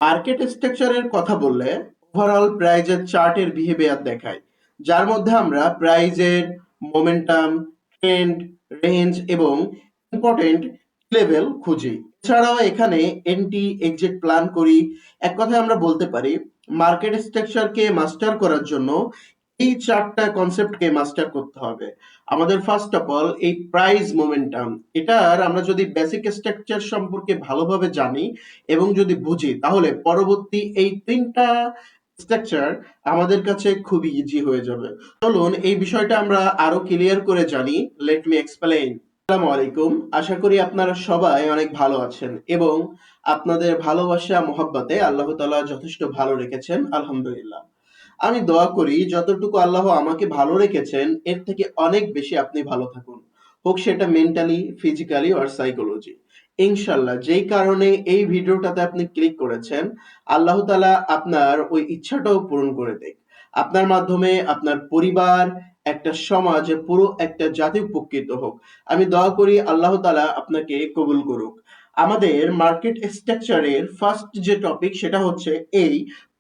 Market স্ট্রাকচারের কথা বললে ওভারঅল প্রাইজের চার্টের বিহেভিয়ার দেখায়, যার মধ্যে আমরা প্রাইজের মোমেন্টাম, ট্রেন্ড, রেঞ্জ এবং ইম্পর্টেন্ট লেভেল খুঁজি। এছাড়াও এখানে এন্ট্রি এক্সিট প্ল্যান করি। এক কথায় আমরা বলতে পারি মার্কেট স্ট্রাকচারকে মাস্টার করার জন্য এই চারটা কনসেপ্টকে মাস্টার করতে হবে। আমাদের ফার্স্ট অফ অল এই প্রাইস মোমেন্টাম, এটার আমরা যদি বেসিক স্ট্রাকচার সম্পর্কে ভালোভাবে জানি এবং যদি বুঝি, তাহলে পরবর্তী এই তিনটা স্ট্রাকচার আমাদের কাছে খুবই ইজি হয়ে যাবে। চলুন এই বিষয়টা আমরা আরো ক্লিয়ার করে জানি। Let me explain. আসসালামু আলাইকুম, আশা করি আপনারা সবাই অনেক ভালো আছেন এবং আপনাদের ভালোবাসা মহব্বতে আল্লাহ তাআলা যথেষ্ট ভালো রেখেছেন, আলহামদুলিল্লাহ। আমি দোয়া করি যতটুকু আল্লাহ আমাকে ভালো রেখেছেন এর থেকে অনেক বেশি আপনি ভালো থাকুন, হোক সেটা মেন্টালি, ফিজিক্যালি আর সাইকোলজি। ইনশাল্লাহ যেই কারণে এই ভিডিওটাতে আপনি ক্লিক করেছেন, আল্লাহ তাআলা আপনার ওই ইচ্ছাটাও পূরণ করে দেয়। আপনার মাধ্যমে আপনার পরিবার, একটা সমাজ, পুরো একটা জাতি উপকৃত হোক। আমি দোয়া করি আল্লাহ তাআলা আপনাকে কবুল করুক। আমাদের মার্কেট স্ট্রাকচারের ফার্স্ট যে টপিক সেটা হচ্ছে এই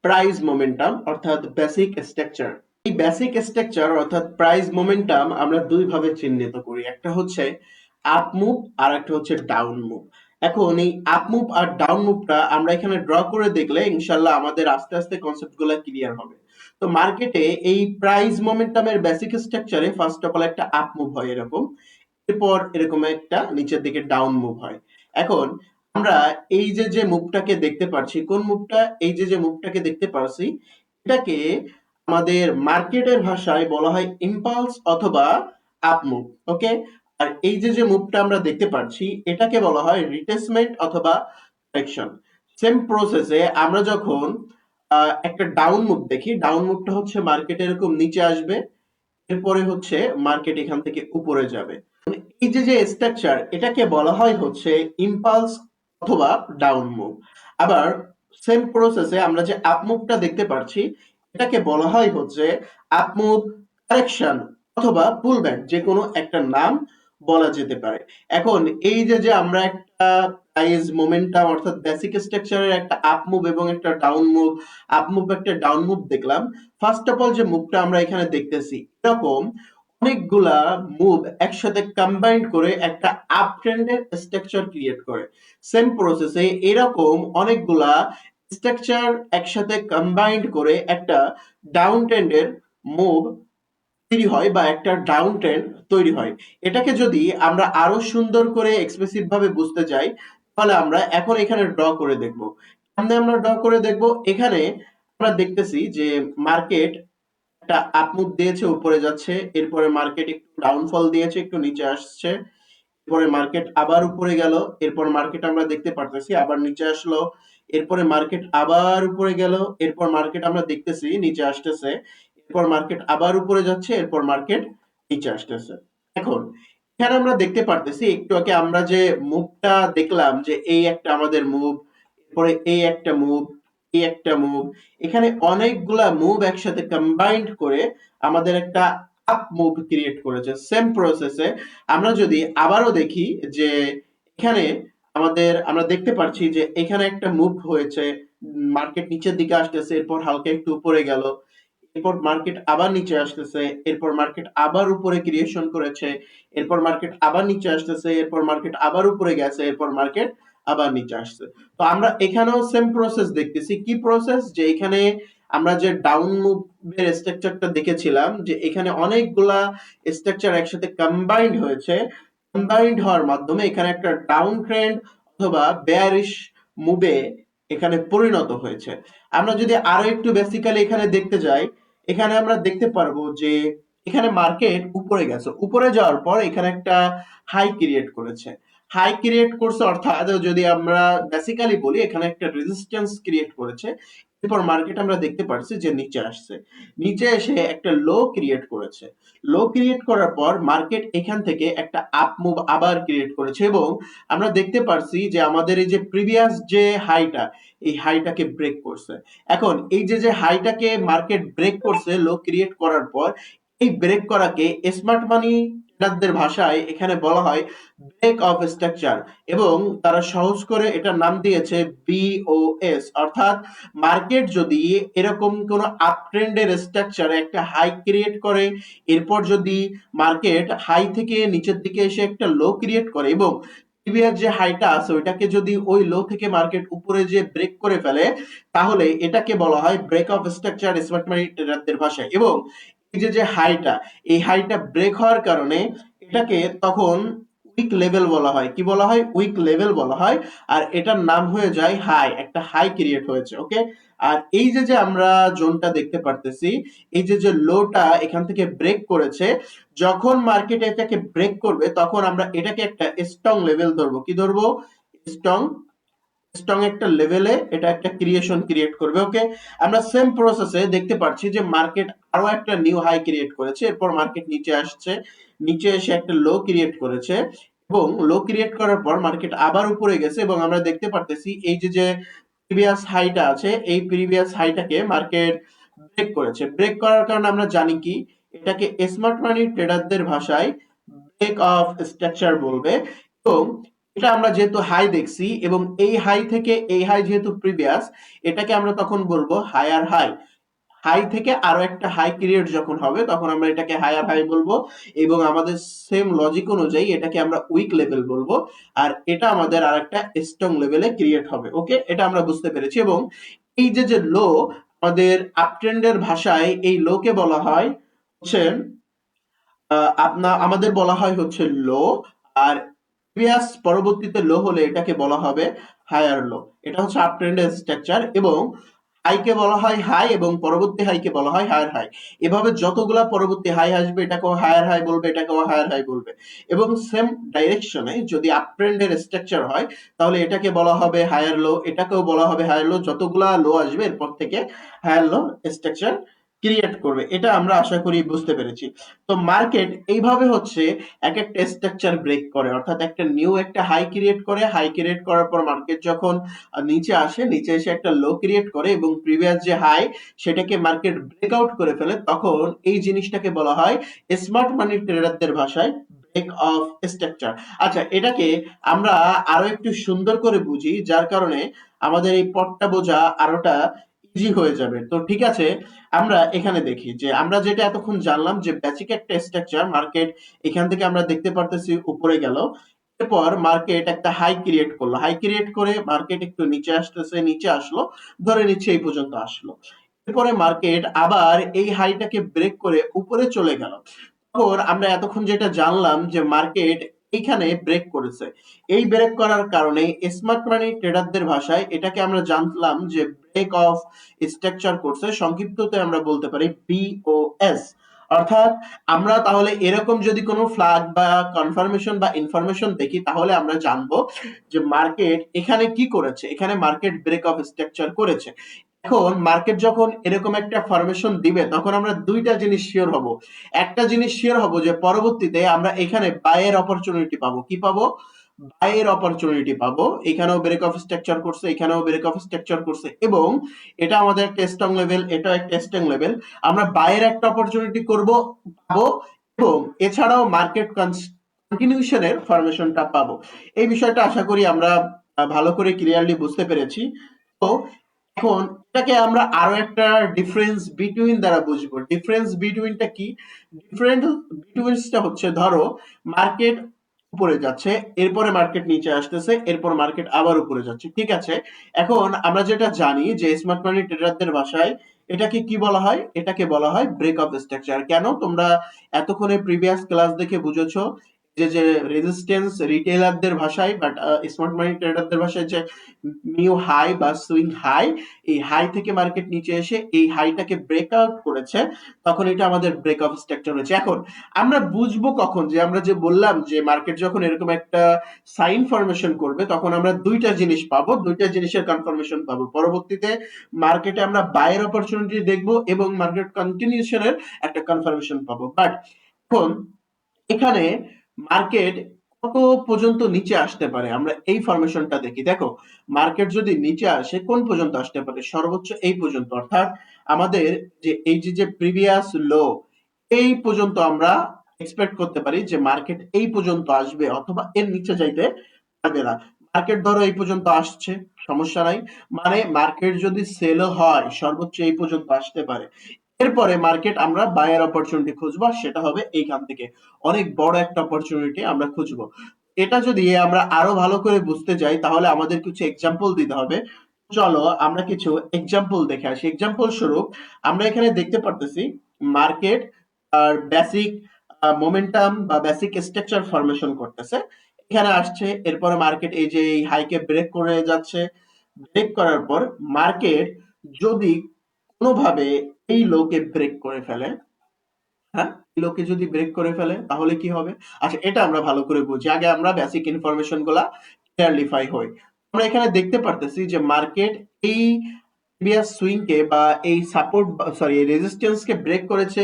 প্রাইস মোমেন্টাম অর্থাৎ বেসিক স্ট্রাকচার। এই বেসিক স্ট্রাকচার অর্থাৎ প্রাইস মোমেন্টাম আমরা দুই ভাবে চিহ্নিত করি, একটা হচ্ছে আপ মুভ আর একটা হচ্ছে ডাউন মুভ। এখন এই আপ মুভ আর ডাউন মুভটা আমরা এখানে ড্র করে দেখলে ইনশাল্লাহ আমাদের আস্তে আস্তে কনসেপ্ট গুলো ক্লিয়ার হবে। তো মার্কেটে এই প্রাইস মোমেন্টামের বেসিক স্ট্রাকচারে ফার্স্ট অফ অল একটা আপ মুভ হয় এরকম, এরপর এরকম একটা নিচের দিকে ডাউন মুভ হয়। এখন আমরা এই যে যে মুভটাকে দেখতে পাচ্ছি, কোন মুভটা, এই যে যে মুভটাকে দেখতে পাচ্ছি, এটাকে আমাদের মার্কেটের ভাষায় বলা হয় ইম্পালস অথবা আপ মুভ। ওকে, আর এই যে যে মুভটা আমরা দেখতে পাচ্ছি এটাকে বলা হয় রিট্রেসমেন্ট অথবা কারেকশন। সেম প্রসেসে আমরা যখন একটা ডাউন মুভ দেখি, ডাউন মুভটা হচ্ছে মার্কেট এরকম নিচে আসবে, এরপরে হচ্ছে মার্কেট এখান থেকে উপরে যাবে। এই যে যে স্ট্রাকচার এটাকে বলা হয় হচ্ছে ইম্পালস অথবা ডাউন মুভ। আবার সেম প্রসেসে আমরা যে আপ মুভটা দেখতে পাচ্ছি এটাকে বলা হয় হচ্ছে আপ মুভ, কারেকশন অথবা পুলব্যাক, যে কোনো একটা নাম বলা যেতে পারে। এখন এই যে যে আমরা একটা প্রাইস মোমেন্টাম অর্থাৎ বেসিক স্ট্রাকচারের একটা আপ মুভ এবং একটা ডাউন মুভ, আপ মুভ একটা ডাউন মুভ দেখলাম। ফার্স্ট অফ অল যে মুভটা আমরা এখানে দেখতেছি এরকম অনেকগুলা মুভ একসাথে কম্বাইন্ড করে একটা আপ ট্রেন্ডের স্ট্রাকচার ক্রিয়েট করে। সেম প্রসেসে এরকম অনেকগুলা স্ট্রাকচার একসাথে কম্বাইন্ড করে একটা ডাউন ট্রেন্ডের মুভ তৈরি হয় বা একটা ডাউন ট্রেন্ড তৈরি হয়। এটাকে যদি আমরা আরো সুন্দর করে এক্সপ্রেসিভ ভাবে বুঝতে যাই, তাহলে আমরা এখন এখানে ড্র করে দেখব। সামনে আমরা ড্র করে দেখব, এখানে আমরা দেখতেছি যে মার্কেট একটা আপ মুভ দিয়েছে, উপরে যাচ্ছে, এরপরে মার্কেট একটু ডাউনফল দিয়েছে, একটু নিচে আসছে, এরপরে মার্কেট আবার উপরে গেল, এরপর মার্কেট আমরা দেখতে পারতেছি আবার নিচে আসলো, এরপরে মার্কেট আবার উপরে গেল, এরপর মার্কেট আমরা দেখতেছি নিচে আসতেছে, এরপর মার্কেট আবার উপরে যাচ্ছে, এরপর মার্কেট নিচে আসতেছে। এখন এখানে আমরা দেখতে পারতেছি একটু আগে আমরা যে মুভটা দেখলাম যে এই একটা আমাদের মুভ, এরপরে এই একটা মুভ, এই একটা মুভ, এখানে অনেকগুলা মুভ একসাথে কম্বাইন্ড করে আমাদের একটা আপ মুভ ক্রিয়েট করেছে। সেম প্রসেসে আমরা যদি আবারও দেখি যে এখানে আমরা দেখতে পাচ্ছি যে এখানে একটা মুভ হয়েছে, মার্কেট নিচের দিকে আসতেছে, এরপর হালকা একটু উপরে গেল, এরপর মার্কেট আবার নিচে আসতেছে, এরপর মার্কেট আবার উপরে ক্রিয়েশন করেছে, এরপর মার্কেট আবার নিচে আসতেছে, এরপর মার্কেট আবার উপরে গেছে, এরপর মার্কেট আবার নিচে আসছে। তো আমরা এখানেও সেম প্রসেস দেখতেছি। কি প্রসেস, যে এখানে আমরা যে ডাউন মুভের স্ট্রাকচারটা দেখেছিলাম যে এখানে অনেকগুলা স্ট্রাকচার একসাথে কম্বাইন্ড হয়েছে, কম্বাইন্ড হওয়ার মাধ্যমে এখানে একটা ডাউন ট্রেন্ড অথবা বেয়ারিশ মুভে এখানে পরিণত হয়েছে। আমরা যদি আরো একটু বেসিক্যালি এখানে দেখতে যাই, এখানে আমরা দেখতে পারবো যে এখানে মার্কেট উপরে গেছে, উপরে যাওয়ার পর এখানে একটা হাই ক্রিয়েট করেছে। হাই ক্রিয়েট করছে অর্থাৎ যদি আমরা বেসিক্যালি বলি এখানে একটা রেজিস্ট্যান্স ক্রিয়েট করেছে, এরপর মার্কেট আমরা দেখতে পাচ্ছি যে নিচে আসছে, নিচে এসে একটা লো ক্রিয়েট করেছে। লো ক্রিয়েট করার পর মার্কেট এখান থেকে একটা আপ মুভ আবার ক্রিয়েট করেছে এবং আমরা দেখতে পাচ্ছি যে আমাদের এই যে প্রিভিয়াস যে হাইটা, এই হাইটাকে ব্রেক করছে। এখন এই যে যে হাইটাকে মার্কেট ব্রেক করছে লো ক্রিয়েট করার পর, এই ব্রেক করাকে স্মার্ট মানি ট্রেডারদের ভাষায় এখানে বলা হয় ব্রেক অফ স্ট্রাকচার, এবং তারা সহজ করে এটার নাম দিয়েছে বিওএস। অর্থাৎ মার্কেট যদি এরকম কোনো আপ ট্রেন্ডের স্ট্রাকচারে একটা হাই ক্রিয়েট করে, এরপর যদি মার্কেট হাই থেকে নিচের দিকে এসে একটা লো ক্রিয়েট করে, এবং প্রিভিয়াস যে হাইটা আছে ওইটাকে যদি ওই লো থেকে মার্কেট উপরে যে ব্রেক করে ফেলে, তাহলে এটাকে বলা হয় break of structure smart money ট্রেডারদের ভাষায়। এবং এই যে যে হাইটা, এই হাইটা ব্রেক হওয়ার কারণে এটাকে তখন উইক লেভেল বলা হয়। কি বলা হয়? উইক লেভেল বলা হয়। আর এটার নাম হয়ে যায় হাই, একটা হাই ক্রিয়েট হয়েছে। ওকে। আর এই যে যে আমরা জোনটা দেখতে পারতেছি, এই যে যে লোটা এখান থেকে ব্রেক করেছে, যখন মার্কেট এটাকে ব্রেক করবে তখন আমরা এটাকে একটা স্ট্রং লেভেল ধরবো। কি ধরবো? স্ট্রং স্ট্রং একটা লেভেলে এটা একটা ক্রিয়েশন ক্রিয়েট করবে। ওকে। আমরা সেম প্রসেসে দেখতে পাচ্ছি যে মার্কেট আরো একটা নিউ হাই ক্রিয়েট করেছে, এরপর মার্কেট নিচে আসছে, নিচে এসে একটা লো ক্রিয়েট করেছে, এবং লো ক্রিয়েট করার পর মার্কেট আবার উপরে গেছে, এবং আমরা দেখতে পারতেছি এই যে যে প্রিভিয়াস হাইটা আছে, এই প্রিভিয়াস হাইটাকে মার্কেট ব্রেক করেছে। ব্রেক করার কারণে আমরা জানি কি, এটাকে স্মার্ট মানি ট্রেডারদের ভাষায় ব্রেক অফ স্ট্রাকচার বলবে। এবং এটা আমরা যেহেতু হাই দেখছি, এবং এই হাই থেকে এই হাই যেহেতু প্রিভিয়াস, এটাকে আমরা তখন বলবো হায়ার হাই। হাই থেকে আরো একটা হাই ক্রিয়েট যখন হবে তখন আমরা এটাকে হায়ার হাই বলবো, এবং আমাদের সেম লজিক অনুযায়ী এটাকে আমরা উইক লেভেল বলবো, আর এটা আমাদের আর একটা স্ট্রং লেভেলে ক্রিয়েট হবে। ওকে, এটা আমরা বুঝতে পেরেছি। এবং এই যে যে লো, আমাদের আপট্রেন্ডের ভাষায় এই লোকে বলা হয় হচ্ছে আমাদের বলা হয় হচ্ছে লো, আর প্রিভিয়াস পরবর্তীতে লো হলে এটাকে বলা হবে হায়ার লো। এটা হচ্ছে আপ ট্রেন্ডের স্ট্রাকচার। এবং হাইকে বলা হয় হাই, এবং পরবর্তী হাইকে বলা হয় হায়ার হাই। এভাবে যতগুলা পরবর্তী হাই আসবে এটাকেও হায়ার হাই বলবে, এটাকেও হায়ার হাই বলবে। এবং সেম ডাইরেকশনে যদি আপ ট্রেন্ডের স্ট্রাকচার হয় তাহলে এটাকে বলা হবে হায়ার লো, এটাকেও বলা হবে হায়ার লো। যতগুলা লো আসবে এরপর থেকে হায়ার লো স্ট্রাকচার ক্রিয়েট করবে। এটা আমরা আশা করি বুঝতে পেরেছি। তো মার্কেট এইভাবে হচ্ছে এক একটা স্ট্রাকচার ব্রেক করে, অর্থাৎ একটা নিউ একটা হাই ক্রিয়েট করে, হাই ক্রিয়েট করার পর মার্কেট যখন নিচে আসে, নিচে এসে একটা লো ক্রিয়েট করে, এবং প্রিভিয়াস যে হাই সেটাকে মার্কেট ব্রেকআউট করে ফেলে, তখন এই জিনিসটাকে বলা হয় স্মার্ট মানি ট্রেডারদের ভাষায় ব্রেক অফ স্ট্রাকচার। আচ্ছা, এটাকে আমরা আরো একটু সুন্দর করে বুঝি, যার কারণে আমাদের এই পথটা বোঝা আরোটা ইজি হয়ে যাবে। তো ঠিক আছে, আমরা এখানে দেখি যে আমরা যেটা এতক্ষণ জানলাম যে বেসিক একটা স্ট্রাকচার, মার্কেট এখান থেকে আমরা দেখতে পারতেছি উপরে গেল, এরপর মার্কেট একটা হাই ক্রিয়েট করলো, হাই ক্রিয়েট করে মার্কেট একটু নিচে আসতেছে, নিচে আসলো, ধরে নিচ্ছে এই পর্যন্ত আসলো, এরপরে মার্কেট আবার এই হাইটাকে ব্রেক করে উপরে চলে গেল। তখন আমরা এতক্ষণ যেটা জানলাম যে মার্কেট এইখানে ব্রেক করেছে, এই ব্রেক করার কারণে স্মার্ট মানি ট্রেডারদের ভাষায় এটাকে আমরা জানলাম যে ব্রেক অফ স্ট্রাকচার করছে, সংক্ষিপ্ততে আমরা বলতে পারি বিওএস। অর্থাৎ আমরা তাহলে এরকম যদি কোনো ফ্ল্যাগ বা কনফার্মেশন বা ইনফরমেশন দেখি, তাহলে আমরা জানবো যে মার্কেট এখানে কি করেছে, এখানে মার্কেট ব্রেক অফ স্ট্রাকচার করেছে। এখন মার্কেট যখন এরকম একটা ফরমেশন দিবে তখন আমরা দুইটা জিনিস শিওর হব। একটা জিনিস শিওর হব যে পরবর্তীতে আমরা এখানে বাইয়ের অপরচুনিটি পাবো। কি পাবো? বাইয়ের অপরচুনিটি পাবো। এখানেও ব্রেক অফ স্ট্রাকচার করছে, এখানেও ব্রেক অফ স্ট্রাকচার করছে, এবং এটা আমাদের একটা স্ট্রং লেভেল, এটাও একটা স্ট্রং লেভেল। আমরা বাইয়ের একটা অপরচুনিটি করব, পাবো, এবং এছাড়াও মার্কেট কন্টিনিউশনের ফরমেশনটা পাবো। এই বিষয়টা আশা করি আমরা ভালো করে ক্লিয়ারলি বুঝতে পেরেছি। তো এখন এটাকে আমরা আরো একটা ডিফারেন্স বিটুইন দ্বারা বুঝবো। ডিফারেন্স বিটুইনটা কি? ডিফারেন্স বিটুইনটা হচ্ছে, ধরো মার্কেট উপরে যাচ্ছে, এরপরে মার্কেট নিচে আসতেছে, এরপর মার্কেট আবার উপরে যাচ্ছে, ঠিক আছে। এখন আমরা যেটা জানি যে স্মার্ট মানি ট্রেডারদের ভাষায় এটাকে কি বলা হয়? এটাকে বলা হয় ব্রেক অফ স্ট্রাকচার। কেন? তোমরা এতক্ষণে প্রিভিয়াস ক্লাস দেখে বুঝেছো যে যে রেজিস্ট্যান্স রিটেলারদের ভাষায়, বাট স্মার্ট মানি ট্রেডারদের ভাষায় যে নিউ হাই বা সুইং হাই, এই হাই থেকে মার্কেট নিচে এসে এই হাইটাকে ব্রেকআউট করেছে, তখন এটা আমাদের ব্রেক অফ স্ট্রাকচার হয়েছে। এখন আমরা বুঝবো কখন যে আমরা যে বললাম যে মার্কেট যখন এরকম একটা সাইন ফরমেশন করবে তখন আমরা দুইটা জিনিস পাবো, দুইটা জিনিসের কনফার্মেশন পাবো। পরবর্তীতে মার্কেটে আমরা বাইয়ের অপরচুনিটি দেখবো এবং মার্কেট কন্টিনিউশনের একটা কনফার্মেশন পাবো। বাট এখন এখানে মার্কেট কত পর্যন্ত নিচে আসতে পারে আমরা এই ফরমেশনটা দেখি। দেখো, মার্কেট যদি নিচে আসে কোন পর্যন্ত আসতে পারে? সর্বোচ্চ এই পর্যন্ত, অর্থাৎ আমাদের যে এই যে যে প্রিভিয়াস লো, এই পর্যন্ত আমরা এক্সপেক্ট করতে পারি যে মার্কেট এই পর্যন্ত আসবে অথবা এর নিচে যাইতে পারবে না। মার্কেট ধরো এই পর্যন্ত আসছে, সমস্যা নাই, মানে মার্কেট যদি সেলও হয় সর্বোচ্চ এই পর্যন্ত আসতে পারে। এরপরে মার্কেট আমরা বায়ার অপরচুনিটি খুঁজবো, সেটা হবে এইখান থেকে অনেক বড় একটা অপরচুনিটি আমরা খুঁজবো। এটা যদি আমরা আরো ভালো করে বুঝতে যাই তাহলে আমাদের কিছু এক্সাম্পল দিতে হবে। চলো আমরা কিছু এক্সাম্পল দেখে আসি। এক্সাম্পল স্বরূপ আমরা এখানে দেখতে পারতেছি মার্কেট আর বেসিক মোমেন্টাম বা বেসিক স্ট্রাকচার ফরমেশন করতেছে, এখানে আসছে, এরপরে মার্কেট এই যে এই হাইকে ব্রেক করে যাচ্ছে। ব্রেক করার পর মার্কেট যদি কোনোভাবে এই লোকে ব্রেক করে ফেলে, হ্যাঁ, এই লোকে যদি ব্রেক করে ফেলে তাহলে কি হবে? আচ্ছা, এটা আমরা ভালো করে বুঝি, আগে আমরা বেসিক ইনফরমেশন গুলা ক্লিয়ারিফাই হই। আমরা এখানে দেখতে পারতেছি যে মার্কেট এই প্রিভিয়াস সুইং কে বা এই সাপোর্ট সরি এই রেজিস্ট্যান্স কে ব্রেক করেছে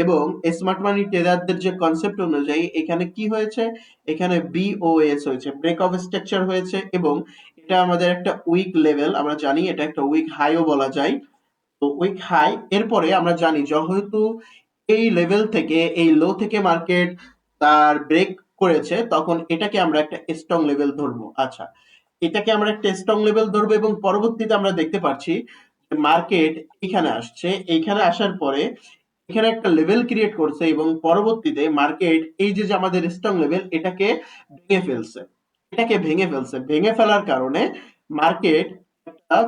এবং স্মার্ট মানি ট্রেডারদের যে কনসেপ্ট অনুযায়ী এখানে কি হয়েছে, এখানে বিওএস হয়েছে, ব্রেক অফ স্ট্রাকচার হয়েছে এবং এটা আমাদের একটা উইক লেভেল, আমরা জানি এটা একটা উইক হাইও বলা যায়। তো উইক হাই, এরপরে আমরা জানি যেহেতু এই লেভেল থেকে এই লো থেকে মার্কেট তার ব্রেক করেছে তখন এটাকে আমরা একটা স্ট্রং লেভেল ধরবো। আচ্ছা, এটাকে আমরা একটা স্ট্রং লেভেল ধরবো এবং পরবর্তীতে আমরা দেখতে পাচ্ছি যে মার্কেট এখানে আসছে, এইখানে আসার পরে এখানে একটা লেভেল ক্রিয়েট করছে এবং পরবর্তীতে মার্কেট এই যে যে আমাদের স্ট্রং লেভেল এটাকে ভেঙে ফেলছে। এটাকে ভেঙে ফেলছে, ভেঙে ফেলার কারণে মার্কেট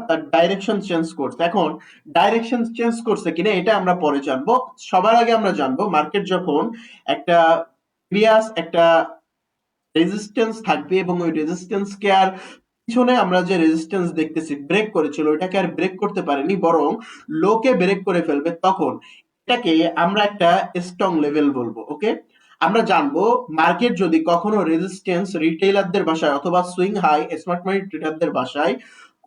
তার ডাইরেকশন চেঞ্জ করছে। এখন ডাইরেকশন চেঞ্জ করছে কিনা এটা আমরা পরে জানবো। সবার আগে আমরা জানবো মার্কেট যখন একটা প্রিভিয়াস একটা রেজিস্ট্যান্স থাকবে এবং ওই রেজিস্ট্যান্স কে আর পিছনে আমরা যে রেজিস্ট্যান্স দেখতেছি ব্রেক করেছিল ওটাকে আর ব্রেক করতে পারেনি বরং লোকে ব্রেক করে ফেলবে, তখন এটাকে আমরা একটা স্ট্রং লেভেল বলবো। ওকে, আমরা জানবো মার্কেট যদি কখনো রেজিস্ট্যান্স রিটেইলারদের ভাষায় অথবা সুইং হাই স্মার্ট মানি ট্রেডারদের ভাষায়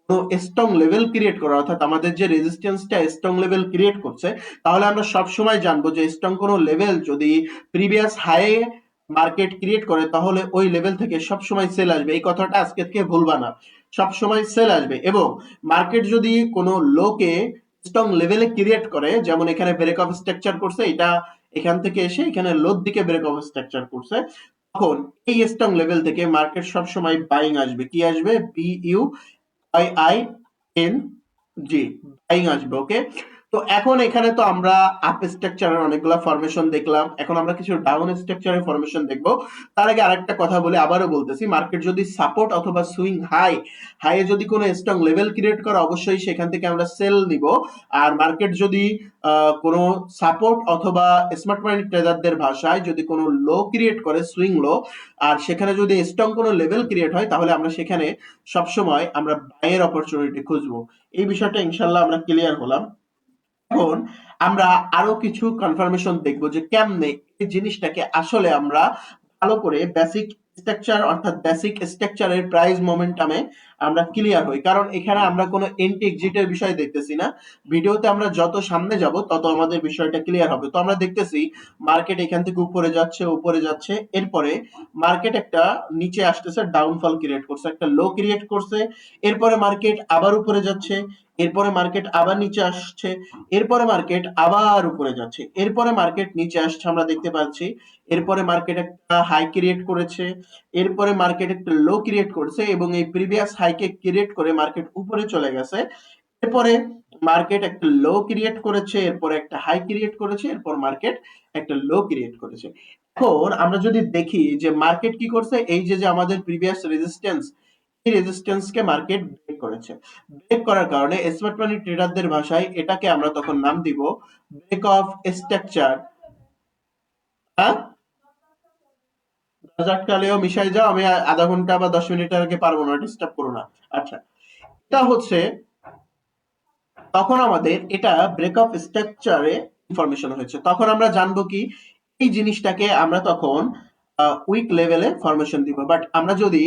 কোনো স্ট্রং লেভেল ক্রিয়েট করা, অর্থাৎ আমাদের যে রেজিস্ট্যান্সটা স্ট্রং লেভেল ক্রিয়েট করছে, তাহলে আমরা সব সময় জানবো যে স্ট্রং কোনো লেভেল যদি প্রিভিয়াস হাই মার্কেট ক্রিয়েট করে তাহলে ওই লেভেল থেকে সব সময় সেল আসবে। এই কথাটা আজকে থেকে ভুলবা না, সব সময় সেল আসবে। এবং মার্কেট যদি কোনো লোকে স্ট্রং লেভেলে ক্রিয়েট করে, যেমন এখানে ব্রেক অফ স্ট্রাকচার করছে, এটা এখান থেকে এসে এখানে লোর দিকে ব্রেক অফ স্ট্রাকচার করছে, তখন এই স্ট্রং লেভেল থেকে মার্কেট সব সময় বাইং আসবে। কি আসবে? BUYING, বাইং আসবে। ওকে, তো এখন এখানে তো আমরা আপ স্ট্রাকচারের অনেকগুলা ফরমেশন দেখলাম, এখন আমরা কিছু ডাউন স্ট্রাকচারের ফরমেশন দেখবো। তার আগে আরেকটা কথা বলে আবারও বলতেছি, মার্কেট যদি সাপোর্ট অথবা সুইং হাই এ যদি কোনো স্ট্রং লেভেল ক্রিয়েট করে অবশ্যই সেখান থেকে আমরা সেল নিব। আর মার্কেট যদি কোনো সাপোর্ট অথবা স্মার্ট মানি ট্রেডারদের ভাষায় যদি কোনো লো ক্রিয়েট করে সুইং লো, আর সেখানে যদি স্ট্রং কোনো লেভেল ক্রিয়েট হয় তাহলে আমরা সেখানে সবসময় আমরা বাইয়ের অপরচুনিটি খুঁজবো। এই বিষয়টা ইনশাল্লাহ আমরা ক্লিয়ার হলাম। এখন আমরা আরো কিছু কনফার্মেশন দেখবো যে কেমনে এই জিনিসটাকে আসলে আমরা ভালো করে বেসিক স্ট্রাকচার অর্থাৎ বেসিক স্ট্রাকচারের প্রাইস মোমেন্টামে আমরা ক্লিয়ার হই, কারণ এখানে আমরা কোনো এন্ট্রি এক্সিটের বিষয় দেখতেছি না। ভিডিওতে আমরা যত সামনে যাব তত আমাদের বিষয়টা ক্লিয়ার হবে। তো আমরা দেখতেছি মার্কেট এখান থেকে উপরে যাচ্ছে উপরে যাচ্ছে, এরপরে মার্কেট একটা নিচে আসতেছে, ডাউনফল ক্রিয়েট করছে, একটা লো ক্রিয়েট করছে, এরপরে মার্কেট আবার উপরে যাচ্ছে, এরপরে মার্কেট আবার নিচে আসছে, এরপরে মার্কেট আবার উপরে যাচ্ছে, এরপরে মার্কেট নিচে আসছে আমরা দেখতে পাচ্ছি, এরপরে মার্কেট একটা হাই ক্রিয়েট করেছে, এরপরে মার্কেট একটা লো ক্রিয়েট করছে এবং এই প্রিভিয়াস হাইকে ক্রিয়েট করে মার্কেট উপরে চলে গেছে, এরপরে মার্কেট একটা লো ক্রিয়েট করেছে, এরপরে একটা হাই ক্রিয়েট করেছে, এরপর মার্কেট একটা লো ক্রিয়েট করেছে। এখন আমরা যদি দেখি যে মার্কেট কি করছে, এই যে যে আমাদের প্রিভিয়াস রেজিস্ট্যান্স, এই রেজিস্ট্যান্স কে মার্কেট ব্রেক করেছে। ব্রেক করার কারণে স্মার্ট মানি ট্রেডারদের ভাষায় এটাকে আমরা তখন নাম দিব ব্রেক অফ স্ট্রাকচার। হ্যাঁ, দরজা আটকালেও মিশাই যাও, আমি আধা ঘন্টা বা 10 মিনিটের আগে পারবো না, ডিস্টার্ব করো না। আচ্ছা, এটা হচ্ছে তখন আমাদের এটা ব্রেক অফ স্ট্রাকচারে ইনফরমেশন হয়েছে, তখন আমরা জানবো কি এই জিনিসটাকে আমরা তখন উইক লেভেলে ফরমেশন দিব। বাট আমরা যদি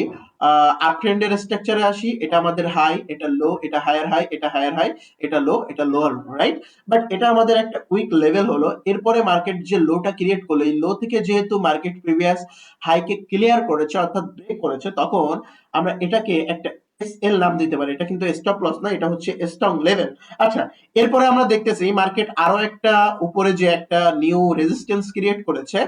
আপ ট্রেন্ডের স্ট্রাকচারে আসি, এটা আমাদের হাই, এটা লো, এটা হায়ার হাই, এটা হায়ার হাই, এটা লো, এটা লোয়ার, রাইট? বাট এটা আমাদের একটা উইক লেভেল হলো, এরপরে মার্কেট যে লোটা ক্রিয়েট করলো, এই লো থেকে যেহেতু মার্কেট প্রিভিয়াস হাইকে ক্লিয়ার করেছে অর্থাৎ ব্রেক করেছে, তখন আমরা এটাকে একটা এসএল নাম দিতে পারে, এটা কিন্তু স্টপ লস না, এটা হচ্ছে স্ট্রং লেভেল। আচ্ছা, এরপরে আমরা দেখতেছি মার্কেট আরো একটা উপরে যে একটা নিউ রেজিস্ট্যান্স ক্রিয়েট করেছে,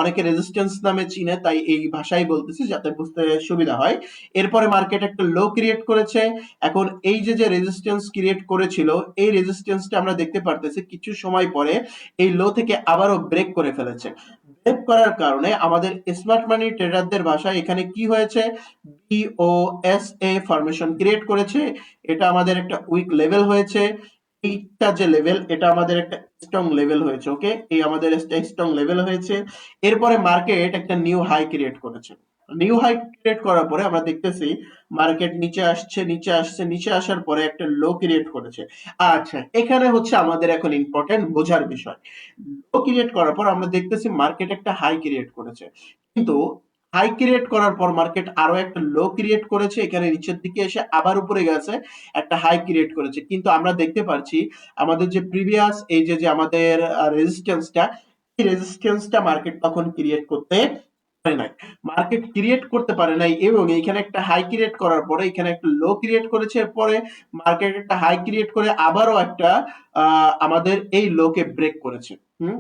অনেকে রেজিস্ট্যান্স নামে চিনে তাই এই ভাষাই বলতেছি যাতে বুঝতে সুবিধা হয়। এরপরে মার্কেট একটা লো ক্রিয়েট করেছে। এখন এই যে যে রেজিস্ট্যান্স ক্রিয়েট করেছিল, এই রেজিস্ট্যান্সটা আমরা দেখতে পারতেছি কিছু সময় পরে এই লো থেকে আবারও ব্রেক করে ফেলেছে। ব্রেক করার কারণে আমাদের স্মার্ট মানি ট্রেডারদের ভাষায় এখানে কি হয়েছে, বিওএসএ ফরমেশন ক্রিয়েট করেছে। এটা আমাদের একটা উইক লেভেল হয়েছে। এইটা যে লেভেল, এটা আমাদের একটা স্ট্রং লেভেল হয়েছে। ওকে, এই আমাদের একটা স্ট্রং লেভেল হয়েছে। এরপরে মার্কেট একটা নিউ হাই ক্রিয়েট করেছে। নিউ হাই ক্রিয়েট করার পরে আমরা দেখতেছি মার্কেট নিচে আসছে, নিচে আসছে, নিচে আসার পরে একটা লো ক্রিয়েট করেছে। আচ্ছা, এখানে হচ্ছে আমাদের এখন ইম্পর্টেন্ট বোঝার বিষয়। লো ক্রিয়েট করার পর আমরা দেখতেছি মার্কেট একটা হাই ক্রিয়েট করেছে, কিন্তু হাই ক্রিয়েট করার পর মার্কেট আরো একটা লো ক্রিয়েট করেছে, এখানে নিচের দিকে এসে আবার উপরে গেছে, একটা হাই ক্রিয়েট করেছে। কিন্তু আমরা দেখতে পাচ্ছি আমাদের যে প্রিভিয়াস এই যে যে আমাদের রেজিস্ট্যান্সটা, এই রেজিস্ট্যান্সটা মার্কেট তখন ক্রিয়েট করতে পারে নাই। মার্কেট ক্রিয়েট করতে পারে নাই এবং এখানে একটা হাই ক্রিয়েট করার পরে এখানে একটা লো ক্রিয়েট করেছে। এরপরে মার্কেট একটা হাই ক্রিয়েট করে আবারও একটা আমাদের এই লোকে ব্রেক করেছে। হুম,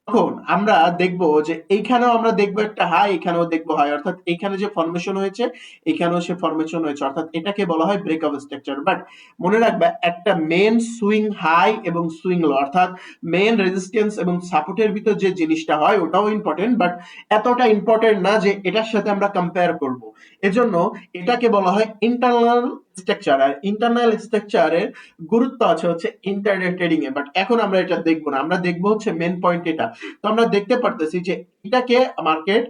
তখন আমরা দেখবো যে এইখানেও আমরা দেখবো একটা হাই, এখানেও দেখবো হাই, অর্থাৎ এখানে যে ফরমেশন হয়েছে এখানেও সে ফরমেশন হয়েছে, অর্থাৎ এটাকে বলা হয় ব্রেক অফ স্ট্রাকচার। বাট মনে রাখবে একটা মেন সুইং হাই এবং সুইং লো, অর্থাৎ মেন রেজিস্ট্যান্স এবং সাপোর্টের ভিতর যে জিনিসটা হয় ওটাও ইম্পর্টেন্ট, বাট এতটা ইম্পর্টেন্ট না যে এটার সাথে আমরা কম্পেয়ার করব। এজন্য এটাকে বলা হয় ইন্টারনাল স্ট্রাকচার। আর ইন্টারনাল স্ট্রাকচারের গুরুত্ব আছে হচ্ছে ইন্টারডে ট্রেডিং এ, বাট এখন আমরা এটা দেখবো না, আমরা দেখবো হচ্ছে মেন পয়েন্ট এটা। তো আমরা দেখতে পারতেছি যে এটাকে মার্কেট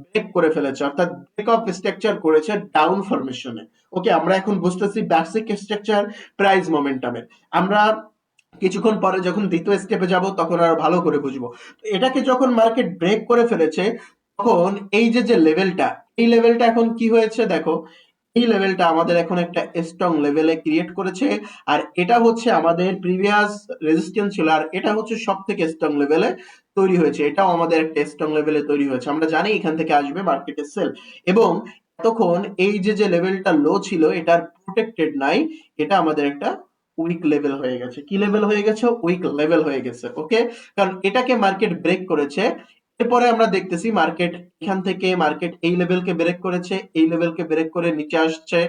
ব্রেক করে ফেলেছে, অর্থাৎ ব্রেক অফ স্ট্রাকচার করেছে ডাউন ফরমেশনে। ওকে, আমরা এখন বুঝতেছি বেসিক স্ট্রাকচার প্রাইস মোমেন্টামের। আমরা কিছুক্ষণ পরে যখন দ্বিতীয় স্টেপে যাব তখন আরো ভালো করে বুঝবো। তো এটাকে যখন মার্কেট ব্রেক করে ফেলেছে তখন এই যে যে লেভেলটা, এই লেভেলটা এখন কি হয়েছে দেখো, এই লেভেলটা আমাদের এখন একটা স্ট্রং লেভেলে ক্রিয়েট করেছে। আর এটা হচ্ছে আমাদের প্রিভিয়াস রেজিস্ট্যান্স ছিল, আর এটা হচ্ছে সব থেকে স্ট্রং লেভেলে তৈরি হয়েছে। এটাও আমাদের একটা স্ট্রং লেভেলে তৈরি হয়েছে, আমরা জানি এখান থেকে আসবে মার্কেটের সেল। এবং তখন এই যে যে লেভেলটা লো ছিল এটার প্রোটেক্টেড নাই, এটা আমাদের একটা উইক লেভেল হয়ে গেছে। কি লেভেল হয়ে গেছে? উইক লেভেল হয়ে গেছে। ওকে, কারণ এটাকে মার্কেট ব্রেক করেছে। এরপরে আমরা দেখতেছি মার্কেট এখান থেকে মার্কেট এই লেভেলকে ব্রেক করেছে, এই লেভেলকে ব্রেক করে নিচে আসছে,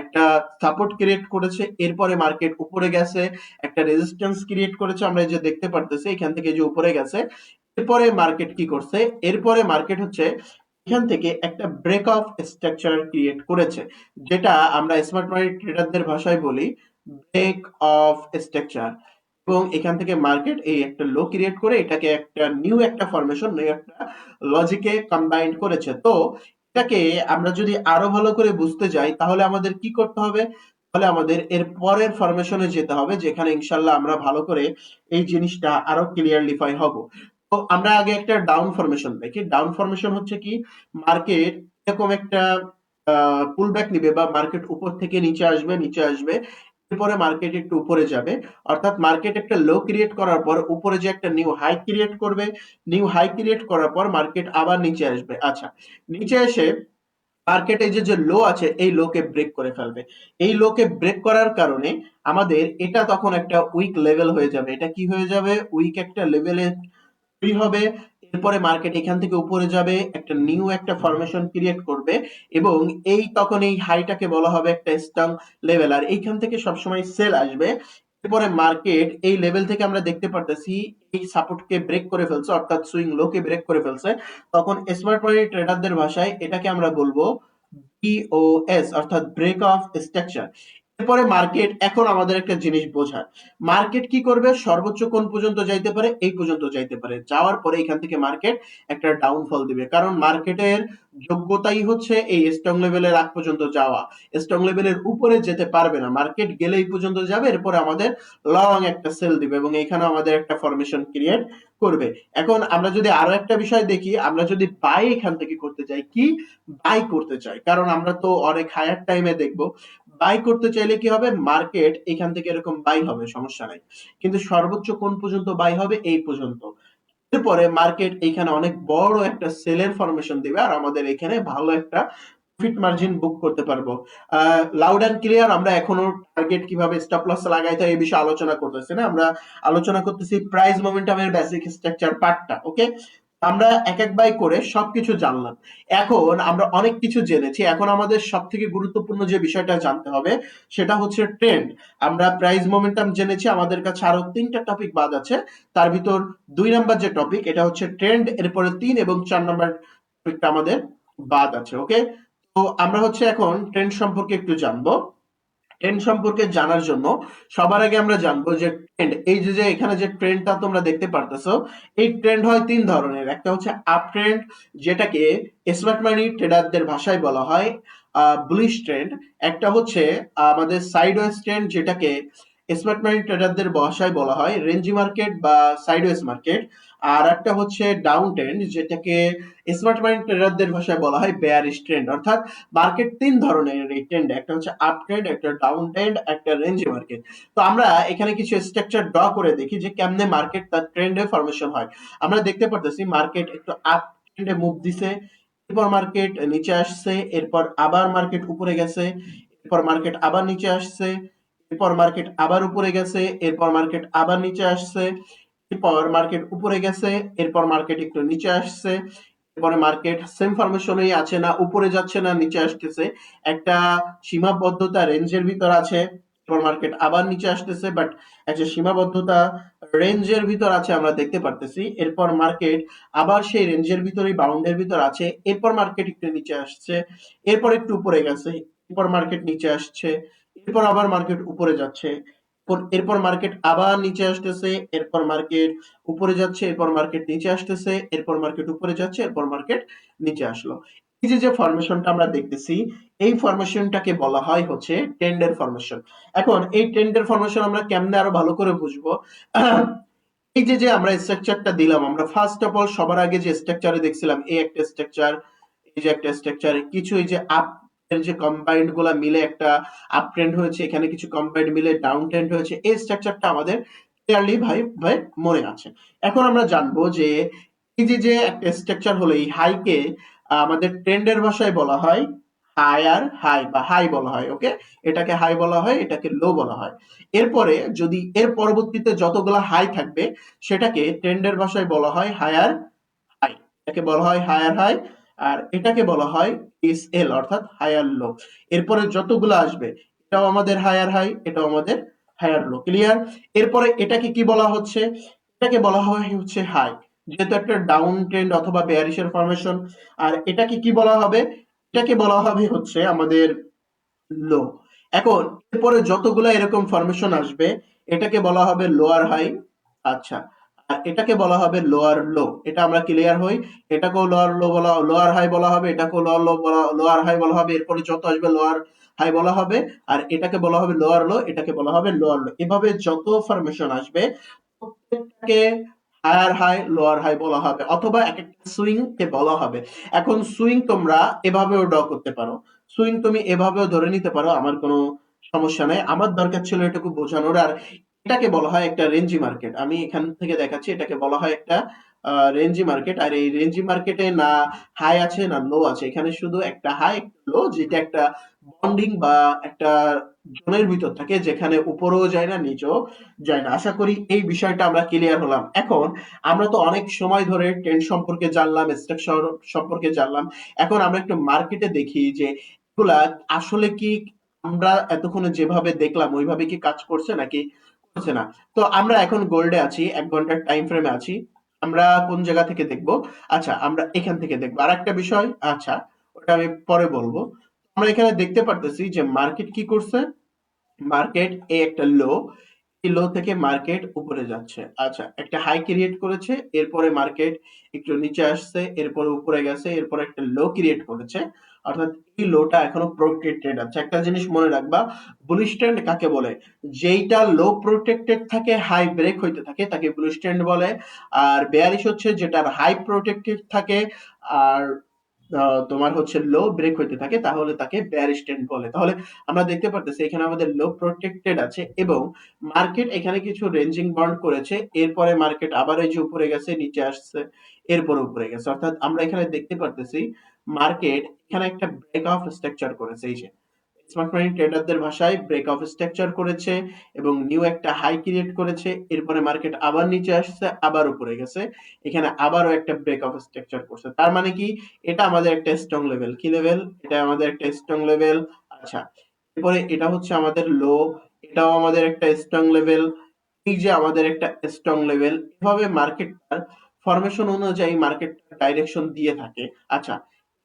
একটা সাপোর্ট ক্রিয়েট করেছে। এরপরে মার্কেট উপরে গেছে, একটা রেজিস্ট্যান্স ক্রিয়েট করেছে, আমরা এই যে দেখতে পারতেছি এখান থেকে যে উপরে গেছে। এরপরে মার্কেট কি করছে? এরপরে মার্কেট হচ্ছে এখান থেকে একটা ব্রেক অফ স্ট্রাকচার ক্রিয়েট করেছে, যেটা আমরা স্মার্ট মানি ট্রেডারদের ভাষায় বলি ব্রেক অফ স্ট্রাকচার। এবং এখান থেকে মার্কেট এই একটা লো ক্রিয়েট করে এটাকে একটা নিউ একটা ফরমেশন, নিউ একটা লজিকে কম্বাইন্ড করেছে। তো এটাকে আমরা যদি আরো ভালো করে বুঝতে যাই তাহলে আমাদের কি করতে হবে? তাহলে আমাদের এর পরের ফরমেশনে যেতে হবে, যেখানে ইনশাল্লাহ আমরা ভালো করে এই জিনিসটা আরো ক্লিয়ারলিফাই হব। তো আমরা আগে একটা ডাউন ফরমেশন দেখি। ডাউন ফরমেশন হচ্ছে কি, মার্কেট এরকম একটা পুল ব্যাক নিবে বা মার্কেট উপর থেকে নিচে আসবে, নিচে আসবে, এরপরে মার্কেট একটু উপরে যাবে। অর্থাৎ মার্কেট একটা লো ক্রিয়েট করার পর উপরে যে একটা নিউ হাই ক্রিয়েট করবে, নিউ হাই ক্রিয়েট করার পর মার্কেট আবার নিচে আসবে। আচ্ছা, নিচে এসে মার্কেট এই যে যে লো আছে এই লোকে ব্রেক করে ফেলবে। এই লোকে ব্রেক করার কারণে আমাদের এটা তখন একটা উইক লেভেল হয়ে যাবে। এটা কি হয়ে যাবে? উইক একটা লেভেলে তৈরি হবে। এরপরে মার্কেট এখান থেকে উপরে যাবে, একটা নিউ একটা ফরমেশন ক্রিয়েট করবে এবং এই তখন এই হাইটাকে বলা হবে একটা স্ট্রং লেভেল। আর এইখান থেকে সবসময় সেল আসবে। এরপরে মার্কেট এই লেভেল থেকে আমরা দেখতে পারতেছি এই সাপোর্টকে ব্রেক করে ফেলছে, অর্থাৎ সুইং লোকে ব্রেক করে ফেলছে। তখন স্মার্ট মানি ট্রেডারদের ভাষায় এটাকে আমরা বলবো বিওএস, অর্থাৎ ব্রেক অফ স্ট্রাকচার। এরপরে মার্কেট এখন আমাদের একটা জিনিস বোঝার, মার্কেট কি করবে? সর্বোচ্চ কোন পর্যন্ত যাইতে পারে? এই পর্যন্ত যাইতে পারে। যাওয়ার পরে এখান থেকে মার্কেট একটা ডাউনফল দিবে, কারণ মার্কেটের যোগ্যতাই হচ্ছে এই স্ট্রং লেভেলের আগ পর্যন্ত যাওয়া। স্ট্রং লেভেলের উপরে যেতে পারবে না, মার্কেট গেলে এই পর্যন্ত যাবে, এরপরে আমাদের লং একটা সেল দিবে এবং এখানে আমাদের একটা ফরমেশন ক্রিয়েট করবে। এখন আমরা যদি আরো একটা বিষয় দেখি, আমরা যদি বাই এখান থেকে করতে চাই, কি বাই করতে চাই, কারণ আমরা তো অনেক হায়ার টাইমে দেখবো বাই করতে চাইলে কি হবে, মার্কেট এখান থেকে এরকম বাই হবে, সমস্যা নাই, কিন্তু সর্বোচ্চ কোন পর্যন্ত বাই হবে? এই পর্যন্ত। এরপরে মার্কেট এখানে অনেক বড় একটা সেলের ফরমেশন দিবে আর আমাদের এখানে ভালো একটা প্রফিট মার্জিন বুক করতে পারবো। লাউড অ্যান্ড ক্লিয়ার আমরা এখনো টার্গেট কিভাবে স্টপ লস লাগাইতে হয় এই বিষয়ে আলোচনা করতেছি না, আমরা আলোচনা করতেছি প্রাইস মোমেন্টামের বেসিক স্ট্রাকচার পার্টটা। ওকে, আমরা এক এক বাই করে সবকিছু জানলাম। এখন আমরা অনেক কিছু জেনেছি, এখন আমাদের সব থেকে গুরুত্বপূর্ণ যে বিষয়টা জানতে হবে সেটা হচ্ছে ট্রেন্ড। আমরা প্রাইস মোমেন্টাম জেনেছি, আমাদের কাছে আরো 3টা টপিক বাদ আছে। তার ভিতর 2 নাম্বার যে টপিক এটা হচ্ছে ট্রেন্ড, এরপরে 3 এবং 4 নাম্বার টপিকটা আমাদের বাদ আছে। ওকে, তো আমরা হচ্ছে এখন ট্রেন্ড সম্পর্কে একটু জানবো। ট্রেন্ড সম্পর্কে জানার জন্য সবার আগে আমরা জানবো যে ট্রেন্ড, এই যে এখানে যে ট্রেন্ডটা তোমরা দেখতে পারতেছো, এই ট্রেন্ড হয় 3 ধরনের। একটা হচ্ছে আপ ট্রেন্ড, যেটাকে স্মার্ট মানি ট্রেডারদের ভাষায় বলা হয় বুলিশ ট্রেন্ড। একটা হচ্ছে আমাদের সাইডওয়েজ ট্রেন্ড, যেটাকে স্মার্ট মানি ট্রেডারদের ভাষায় বলা হয় রেঞ্জি মার্কেট বা সাইডওয়েজ মার্কেট। আর একটা হচ্ছে ডাউন ট্রেন্ড, যেটাকে স্মার্ট মানি ট্রেডারদের ভাষায় বলা হয় বেয়ারিশ ট্রেন্ড। অর্থাৎ মার্কেট 3 ধরনের এই ট্রেন্ড, একটা হচ্ছে আপ ট্রেন্ড, একটা ডাউন ট্রেন্ড, একটা রেঞ্জি মার্কেট। তো আমরা এখানে কিছু স্ট্রাকচার ড্র করে দেখি যে কেমনে মার্কেট তার ট্রেন্ডে ফরমেশন হয়। আমরা দেখতে পারতেছি মার্কেট একটু আপ ট্রেন্ডে মুভ দিছে, এরপর মার্কেট নিচে আসছে, এরপর আবার মার্কেট উপরে গেছে, এরপর মার্কেট আবার নিচে আসছে, এরপর মার্কেট আবার উপরে গেছে, এরপর মার্কেট আবার নিচে আসছে, এরপর মার্কেট উপরে গেছে, এরপর মার্কেট একটু নিচে আসছে, এরপরে মার্কেট সেম ফরমেশনেই আছে, না উপরে যাচ্ছে না নিচে আসতেছে, একটা সীমাবদ্ধতা রেঞ্জের ভিতর আছে। এরপর মার্কেট আবার নিচে আসতেছে, বাট একটা সীমাবদ্ধতা রেঞ্জের ভিতর আছে আমরা দেখতে পারতেছি। এরপর মার্কেট আবার সেই রেঞ্জের ভিতরেই বাউন্ডের ভিতর আছে, এরপর মার্কেট একটু নিচে আসছে, এরপর একটু উপরে গেছে, এরপর মার্কেট নিচে আসছে, এরপর আবার মার্কেট উপরে যাচ্ছে, এরপর মার্কেট আবার নিচে আসতেছে, এরপর মার্কেট উপরে যাচ্ছে, এরপর মার্কেট নিচে আসতেছে, এরপর মার্কেট উপরে যাচ্ছে, এরপর মার্কেট নিচে আসলো। এই যে ফরমেশনটা আমরা দেখতেছি, এই ফরমেশনটাকে বলা হয় হচ্ছে ট্রেন্ডের ফরমেশন। এখন এই ট্রেন্ডের ফরমেশন আমরা কেমনে আরো ভালো করে বুঝবো? এই যে আমরা স্ট্রাকচারটা দিলাম, আমরা ফার্স্ট অফ অল সবার আগে যে স্ট্রাকচারে দেখছিলাম, এই একটা স্ট্রাকচার, এই যে একটা স্ট্রাকচার, কিছু এই যে আপ এর যে কম্বাইন্ড গুলা মিলে একটা আপ ট্রেন্ড হয়েছে, এখানে কিছু কম্বাইন্ড মিলে ডাউন ট্রেন্ড হয়েছে, এই স্ট্রাকচারটা আমাদের ক্লিয়ারলি ভাই ভাই মনে আছে। এখন আমরা জানবো যে এই যে একটা স্ট্রাকচার হলো, এই হাইকে আমাদের ট্রেন্ডের ভাষায় বলা হয় হায়ার হাই বা হাই বলা হয়। ওকে, এটাকে হাই বলা হয়, এটাকে লো বলা হয়। এরপরে যদি এর পরবর্তীতে যতগুলা হাই থাকবে সেটাকে ট্রেন্ডের ভাষায় বলা হয় হায়ার হাই, এটাকে বলা হয় হায়ার হাই, আর এটাকে বলা হয় এসএল অর্থাৎ হায়ার লো। এরপরে যতগুলো আসবে এটাও আমাদের হায়ার হাই, এটাও আমাদের হায়ার লো। ক্লিয়ার? এরপরে এটাকে কি বলা হচ্ছে? এটাকে বলা হয় হচ্ছে হাই, যেহেতু একটা ডাউন ট্রেন্ড অথবা বেয়ারিশের ফরমেশন। আর এটাকে কি বলা হবে? এটাকে বলা হবে হচ্ছে আমাদের লো। এখন এরপরে যতগুলা এরকম ফরমেশন আসবে এটাকে বলা হবে লোয়ার হাই। আচ্ছা, আর এটাকে বলা হবে লোয়ার লো। এটা আমরা ক্লিয়ার হই, এটাকেও লোয়ার লো বলা, লোয়ার হাই বলা হবে, এটাকেও লোয়ার লো বলা, লোয়ার হাই বলা হবে, এরপরে যত আসবে লোয়ার হাই বলা হবে, আর এটাকে বলা হবে লোয়ার লো, এটাকে বলা হবে লোয়ার লো। এভাবে যত ফরমেশন আসবে প্রত্যেকটাকে হায়ার হাই লোয়ার হাই বলা হবে, অথবা এক একটা সুইং কে বলা হবে। এখন সুইং তোমরা এভাবেও ড্র করতে পারো, সুইং তুমি এভাবেও ধরে নিতে পারো, আমার কোনো সমস্যা নাই। আমার দরকার ছিল এটুকু বোঝানোর। আর এটাকে বলা হয় একটা রেঞ্জি মার্কেট, আমি এখান থেকে দেখাচ্ছি, এটাকে বলা হয় একটা রেঞ্জি মার্কেট। আর এই রেঞ্জি মার্কেটে না হাই আছে না লো আছে, এখানে শুধু একটা হাই একটা লো, যেটা একটা বন্ডিং বা একটা জোনের ভিতর থাকে, যেখানে উপরেও যায় না নিচেও যায় না। আশা করি এই বিষয়টা আমরা ক্লিয়ার হলাম। এখন আমরা তো অনেক সময় ধরে ট্রেন্ড সম্পর্কে জানলাম, স্ট্রাকচার সম্পর্কে জানলাম, এখন আমরা একটু মার্কেটে দেখি যে এগুলা আসলে কি আমরা এতক্ষণে যেভাবে দেখলাম ওইভাবে কি কাজ করছে নাকি করছে না। তো আমরা এখন গোল্ডে আছি, 1 ঘন্টার টাইম ফ্রেমে আছি। আমরা কোন জায়গা থেকে দেখবো? আচ্ছা, আমরা এখান থেকে দেখবো। আর একটা বিষয়, আচ্ছা ওটা আমি পরে বলবো। আমরা এখানে দেখতে পারতেছি যে মার্কেট কি করছে, মার্কেট এই একটা লো, এই লো থেকে মার্কেট উপরে যাচ্ছে। আচ্ছা, একটা হাই ক্রিয়েট করেছে, এরপরে মার্কেট একটু নিচে আসছে, এরপরে উপরে গেছে, এরপরে একটা লো ক্রিয়েট করেছে। অর্থাৎ এই লোটা এখনো প্রোটেক্টেড আছে। একটা জিনিস মনে রাখবা, বুলিশ ট্রেন্ড কাকে বলে? যেইটা লো প্রোটেক্টেড থাকে, হাই ব্রেক হইতে থাকে, তাকে বুলিশ ট্রেন্ড বলে। আর বেয়ারিশ হচ্ছে যেটার হাই প্রোটেক্টেড থাকে আর তোমার হচ্ছে লো ব্রেক হইতে থাকে, তাহলে তাকে বেয়ারিশ ট্রেন্ড বলে। তাহলে আমরা দেখতে পারতেছি এখানে আমাদের লো প্রোটেক্টেড আছে এবং মার্কেট এখানে কিছু রেঞ্জিং বন্ড করেছে, এরপরে মার্কেট আবার এই যে উপরে গেছে নিচে আসছে, এরপরে উপরে গেছে। অর্থাৎ আমরা এখানে দেখতে পারতেছি মার্কেট এখানে একটা ব্রেক অফ স্ট্রাকচার করেছে। এই যে স্মার্ট মানি ট্রেডারদের ভাষায় ব্রেক অফ স্ট্রাকচার করেছে এবং নিউ একটা হাই ক্রিয়েট করেছে। এরপরে মার্কেট আবার নিচে আসছে, আবার উপরে গেছে, এখানে আবারও একটা ব্রেক অফ স্ট্রাকচার করছে। তার মানে কি, এটা আমাদের একটা স্ট্রং লেভেল। কি লেভেল? এটা আমাদের একটা স্ট্রং লেভেল। আচ্ছা, এরপরে এটা হচ্ছে আমাদের লো, এটাও আমাদের একটা স্ট্রং লেভেল। এই যে আমাদের একটা স্ট্রং লেভেল। এভাবে মার্কেটটার ফরমেশন অনুযায়ী মার্কেটটা ডাইরেকশন দিয়ে থাকে। আচ্ছা,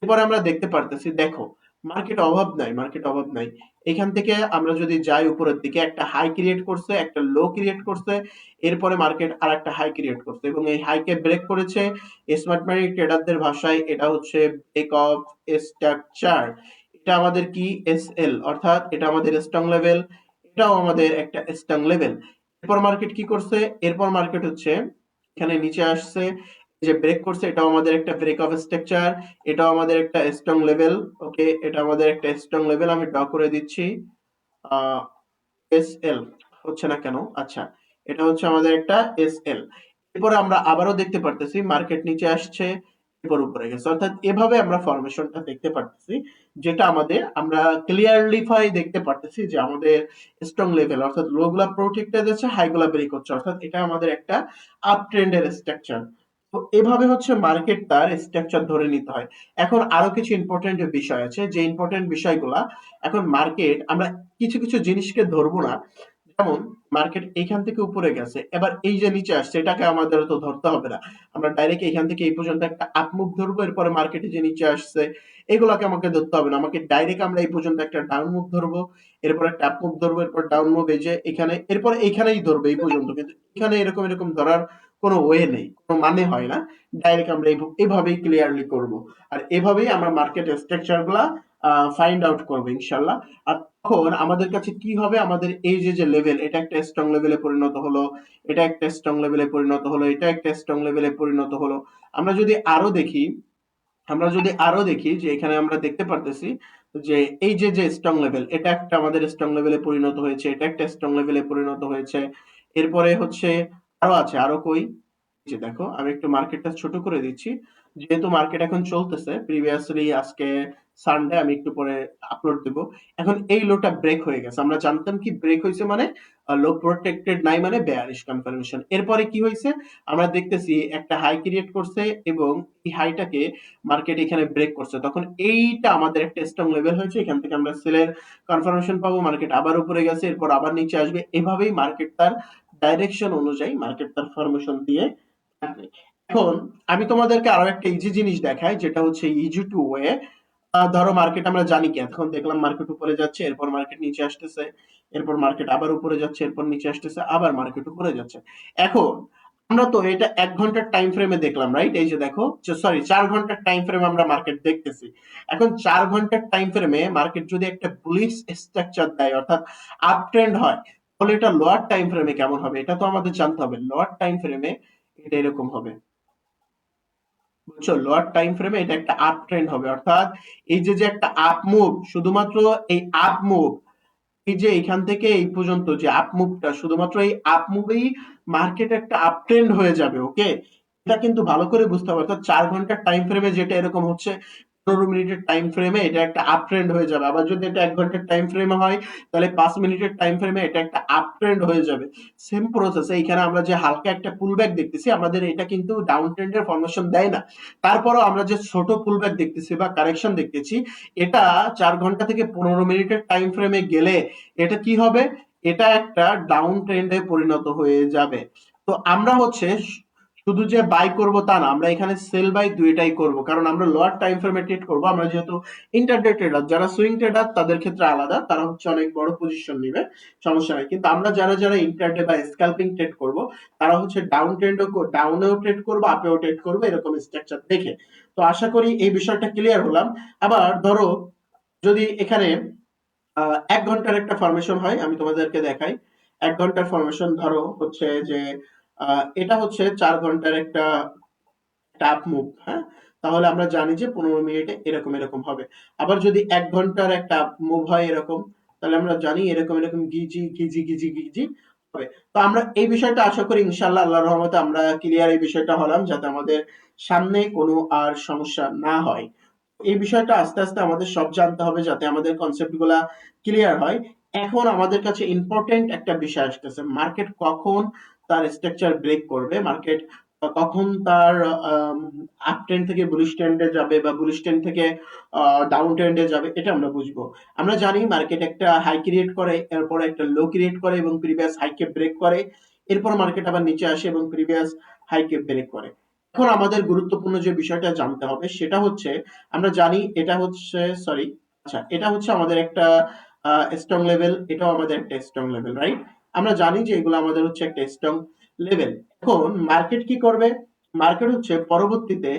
এরপরে আমরা দেখতে পারতেছি, দেখো মার্কেট অভাব নাই, মার্কেট অভাব নাই। এখান থেকে আমরা যদি যাই উপরের দিকে, একটা হাই ক্রিয়েট করছে, একটা লো ক্রিয়েট করছে, এরপরে মার্কেট আর একটা হাই ক্রিয়েট করছে এবং এই হাইকে ব্রেক করেছে। স্মার্ট মানি ট্রেডারদের ভাষায় এটা হচ্ছে ব্রেক অফ স্ট্রাকচার। এটা আমাদের কি? এসএল, অর্থাৎ এটা আমাদের স্ট্রং লেভেল, এটাও আমাদের একটা স্ট্রং লেভেল। এরপর মার্কেট কি করছে? এরপর মার্কেট হচ্ছে এখানে নিচে আসছে, যে ব্রেক করছে, এটাও আমাদের একটা ব্রেক অফ স্ট্রাকচার, এটাও আমাদের একটা স্ট্রং লেভেল। ওকে, এটা আমাদের একটা স্ট্রং লেভেল। আমি ড্র করে দিচ্ছি। এসএল হচ্ছে না কেন? আচ্ছা, এটা হচ্ছে আমাদের একটা এসএল। এরপরে আমরা আবারও দেখতে পারতেছি মার্কেট নিচে আসছে, এরপর উপরে গেছে। অর্থাৎ এভাবে আমরা ফরমেশনটা দেখতে পারতেছি, যেটা আমাদের আমরা ক্লিয়ারলিফাই দেখতে পারতেছি যে আমাদের স্ট্রং লেভেল, অর্থাৎ লো গুলা প্রোটেক্টেড আছে, হাই গুলা ব্রেক হচ্ছে, অর্থাৎ এটা আমাদের একটা আপ ট্রেন্ডের স্ট্রাকচার। তো এভাবে হচ্ছে মার্কেট তার স্ট্রাকচার ধরে নিতে হয়। এখন আরো কিছু ইম্পর্টেন্ট বিষয় আছে, যে ইম্পর্টেন্ট বিষয়গুলা, এখন মার্কেট আমরা কিছু কিছু জিনিসকে ধরবো না। যেমন মার্কেট এইখান থেকে উপরে গেছে, এবার এই যে নিচে আসছে, এটাকে আমাদের তো ধরতে হবে না। আমরা ডাইরেক্ট এইখান থেকে এই পর্যন্ত একটা আপ মুভ ধরবো, এরপরে মার্কেটে যে নিচে আসছে এগুলাকে আমাকে ধরতে হবে না। আমাকে ডাইরেক্ট আমরা এই পর্যন্ত একটা ডাউন মুভ ধরবো, এরপর একটা আপ মুভ ধরবো, এরপর ডাউন মুভ, এই যে এখানে, এরপর এইখানেই ধরবো এই পর্যন্ত। কিন্তু এখানে এরকম এরকম ধরার কোনো ওয়ে নেই, কোনো মানে হয় না। ডাইরেক্ট আমরা এইভাবেই ক্লিয়ারলি করব। আর এভাবেই আমরা মার্কেট স্ট্রাকচার গুলা ফাইন্ড আউট করবো ইনশাল্লাহ। আর তখন আমাদের কাছে কি হবে, আমাদের এই যে যে লেভেল, এটা একটা স্ট্রং লেভেলে পরিণত হলো, এটা একটা স্ট্রং লেভেলে পরিণত হলো, এটা একটা স্ট্রং লেভেলে পরিণত হলো। আমরা যদি আরো দেখি, যে এখানে আমরা দেখতে পারতেছি যে এই যে যে স্ট্রং লেভেল, এটা একটা আমাদের স্ট্রং লেভেলে পরিণত হয়েছে, এটা একটা স্ট্রং লেভেলে পরিণত হয়েছে। এরপরে হচ্ছে আরো আছে, আরো কই, যে দেখো আমি একটু মার্কেটটা ছোট করে দিচ্ছি, যেহেতু মার্কেট এখন চলতেছে। প্রিভিয়াসলি আজকে সানডে, আমি একটু পরে আপলোড দেব। এখন এই লোটা ব্রেক হয়ে গেছে, আমরা জানতাম কি ব্রেক হয়েছে মানে লো প্রোটেক্টেড নাই, মানে বেয়ারিশ কনফার্মেশন। এরপরে কি হয়েছে, আমরা দেখতেছি একটা হাই ক্রিয়েট করছে এবং এই হাইটাকে মার্কেট এখানে ব্রেক করছে, তখন এইটা আমাদের একটা স্ট্রং লেভেল হয়েছে। এখান থেকে আমরা সেলের কনফার্মেশন পাবো, মার্কেট আবার উপরে গেছে, এরপর আবার নিচে আসবে। এভাবেই মার্কেট তার ডাইরেকশন অনুযায়ী মার্কেট তার ফরমেশন দিয়ে থাকে। এখন আমি তোমাদেরকে আরো একটা ইজি জিনিস দেখাই, যেটা হচ্ছে ইজি টু ওয়ে। ধরো মার্কেট আমরা জানি কি, এখন দেখলাম মার্কেট উপরে যাচ্ছে, এরপর মার্কেট নিচে আসতেছে, এরপর মার্কেট আবার উপরে যাচ্ছে, এরপর নিচে আসতেছে, আবার মার্কেট উপরে যাচ্ছে। এখন আমরা তো এটা 1 ঘন্টার টাইম ফ্রেমে দেখলাম, রাইট? এই যে দেখো, সরি, 4 ঘন্টার টাইম ফ্রেমে আমরা মার্কেট দেখতেছি। এখন 4 ঘন্টার টাইম ফ্রেমে মার্কেট যদি একটা বুলিশ স্ট্রাকচার দেয়, অর্থাৎ আপ ট্রেন্ড হয়, তাহলে এটা লোয়ার টাইম ফ্রেমে কেমন হবে, এটা তো আমাদের জানতে হবে। লোয়ার টাইম ফ্রেমে এটা এরকম হবে, বুঝছো? লোয়ার টাইম ফ্রেমে এটা একটা আপ ট্রেন্ড হবে, অর্থাৎ এই যে যে একটা আপ মুভ, শুধুমাত্র এই আপ মুভ, এই যে এখান থেকে এই পর্যন্ত যে আপ মুভটা, শুধুমাত্র এই আপ মুভেই মার্কেট একটা আপ ট্রেন্ড হয়ে যাবে। ওকে, এটা কিন্তু ভালো করে বুঝতে হবে। অর্থাৎ 4 ঘন্টার টাইম ফ্রেমে যেটা এরকম হচ্ছে, 15 মিনিটের টাইম ফ্রেমে এটা একটা আপ ট্রেন্ড হয়ে যাবে। আবার যদি এটা 1 ঘন্টার টাইম ফ্রেমে হয়, তাহলে 5 মিনিটের টাইম ফ্রেমে এটা একটা আপ ট্রেন্ড হয়ে যাবে। সেম প্রসেস এইখানে আমরা যে হালকা একটা পুলব্যাক দেখতেছি, আমাদের এটা কিন্তু ডাউন ট্রেন্ডের ফরমেশন দেয় না। তারপরও আমরা যে ছোট পুলব্যাক দেখতেছি বা কারেকশন দেখতেছি, এটা 4 ঘন্টা থেকে 15 মিনিটের টাইম ফ্রেমে গেলে এটা কি হবে, এটা একটা ডাউন ট্রেন্ডে পরিণত হয়ে যাবে। তো আমরা হচ্ছে শুধু যে বাই করব তা না, আমরা এখানে সেল বাই দুইটাই করব, কারণ আমরা লোয়ার টাইম ফ্রেমে ট্রেড করব। আমরা যেহেতু ইন্টারডে ট্রেডার, যারা সুইং ট্রেডার তাদের ক্ষেত্রে আলাদা, তারা হচ্ছে অনেক বড় পজিশন নেবে, সমস্যা নাই। কিন্তু আমরা যারা যারা ইন্টারডে বা স্ক্যালপিং ট্রেড করব, তারা হচ্ছে ডাউন ট্রেন্ডও, ডাউনেও ট্রেড করব, আপেও ট্রেড করব, এরকম স্ট্রাকচার দেখে। তো আশা করি এই বিষয়টা ক্লিয়ার হলাম। আবার ধরো যদি এখানে 1 ঘন্টার একটা ফরমেশন হয়, আমি তোমাদেরকে দেখাই। 1 ঘন্টার ফরমেশন ধরো হচ্ছে যে এটা হচ্ছে 4 ঘন্টার একটা টাপ মুভ, হ্যাঁ? তাহলে আমরা জানি যে 15 মিনিটে এরকম এরকম হবে। আবার যদি 1 ঘন্টার একটা মুভ হয় এরকম, তাহলে আমরা জানি এরকম এরকম গিজি গিজি গিজি গিজি হবে। তো আমরা এই বিষয়টা আশা করি ইনশাল্লাহ আল্লাহর রহমতে আমরা ক্লিয়ার এই বিষয়টা হলাম, যাতে আমাদের সামনে কোনো আর সমস্যা না হয়। এই বিষয়টা আস্তে আস্তে আমাদের সব জানতে হবে যাতে আমাদের কনসেপ্ট গুলা ক্লিয়ার হয়। এখন আমাদের কাছে ইম্পর্টেন্ট একটা বিষয় আসতেছে, মার্কেট কখন তার স্ট্রাকচার ব্রেক করবে, মার্কেট কখন তার আপ ট্রেন্ড থেকে বুলিশ ট্রেন্ডে যাবে বা বুলিশ ট্রেন্ড থেকে ডাউন ট্রেন্ডে যাবে, এটা আমরা বুঝবো। আমরা জানি মার্কেট একটা হাই ক্রিয়েট করে, এরপর একটা লো ক্রিয়েট করে এবং প্রিভিয়াস হাইকে ব্রেক করে, এরপর মার্কেট আবার নিচে আসে এবং প্রিভিয়াস হাইকে ব্রেক করে। এখন আমাদের গুরুত্বপূর্ণ যে বিষয়টা জানতে হবে সেটা হচ্ছে, আমরা জানি এটা হচ্ছে, সরি, আচ্ছা, এটা হচ্ছে আমাদের একটা স্ট্রং লেভেল, এটাও আমাদের একটা স্ট্রং লেভেল, রাইট? আমরা জানি যে এগুলো আমাদের হচ্ছে একটা স্ট্রং লেভেল। এখন মার্কেট কি করবে? মার্কেট হচ্ছে পরবর্তীতে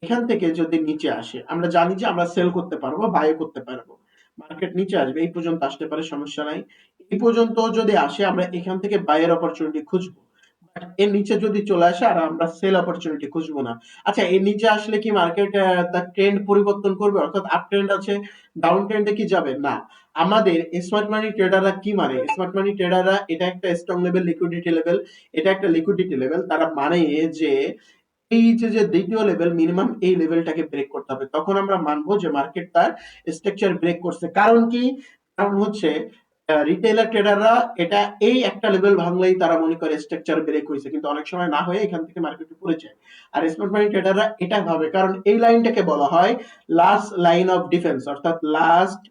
এখান থেকে যদি নিচে আসে, আমরা জানি যে আমরা সেল করতে পারবো, বাই করতে পারবো। মার্কেট নিচে আসবে, এই পর্যন্ত আসতে পারে, সমস্যা নাই। এই পর্যন্ত যদি আসে আমরা এখান থেকে বাইয়ের অপরচুনিটি খুঁজবো। বাট এর নিচে যদি চলে আসে আর আমরা সেল অপরচুনিটি খুঁজবো না। আচ্ছা, এর নিচে আসলে কি মার্কেট তার ট্রেন্ড পরিবর্তন করবে, অর্থাৎ আপ ট্রেন্ড আছে ডাউন ট্রেন্ডে কি যাবে? না। আমাদের স্মার্ট মানি ট্রেডাররা কি মানে, স্মার্ট মানি ট্রেডাররা এটা একটা স্ট্রং লেভেল, লিকুইডিটি লেভেল, এটা একটা লিকুইডিটি লেভেল, তারা মানে যে এই যে দ্বিতীয় লেভেল মিনিমাম এই লেভেলটাকে ব্রেক করতে হবে, তখন আমরা মানবো যে মার্কেট তার স্ট্রাকচার ব্রেক করছে। কারণ কি? কারণ হচ্ছে রিটেইলার ট্রেডাররা এটা এই একটা লেভেল ভাঙলেই তারা মনে করে স্ট্রাকচার ব্রেক হয়েছে, কিন্তু অনেক সময় না হয়ে এখান থেকে মার্কেট উপরে যায়। আর স্মার্ট মানি ট্রেডাররা এটা ভাবে, কারণ এই লাইনটাকে বলা হয় লাস্ট লাইন অফ ডিফেন্স, অর্থাৎ লাস্ট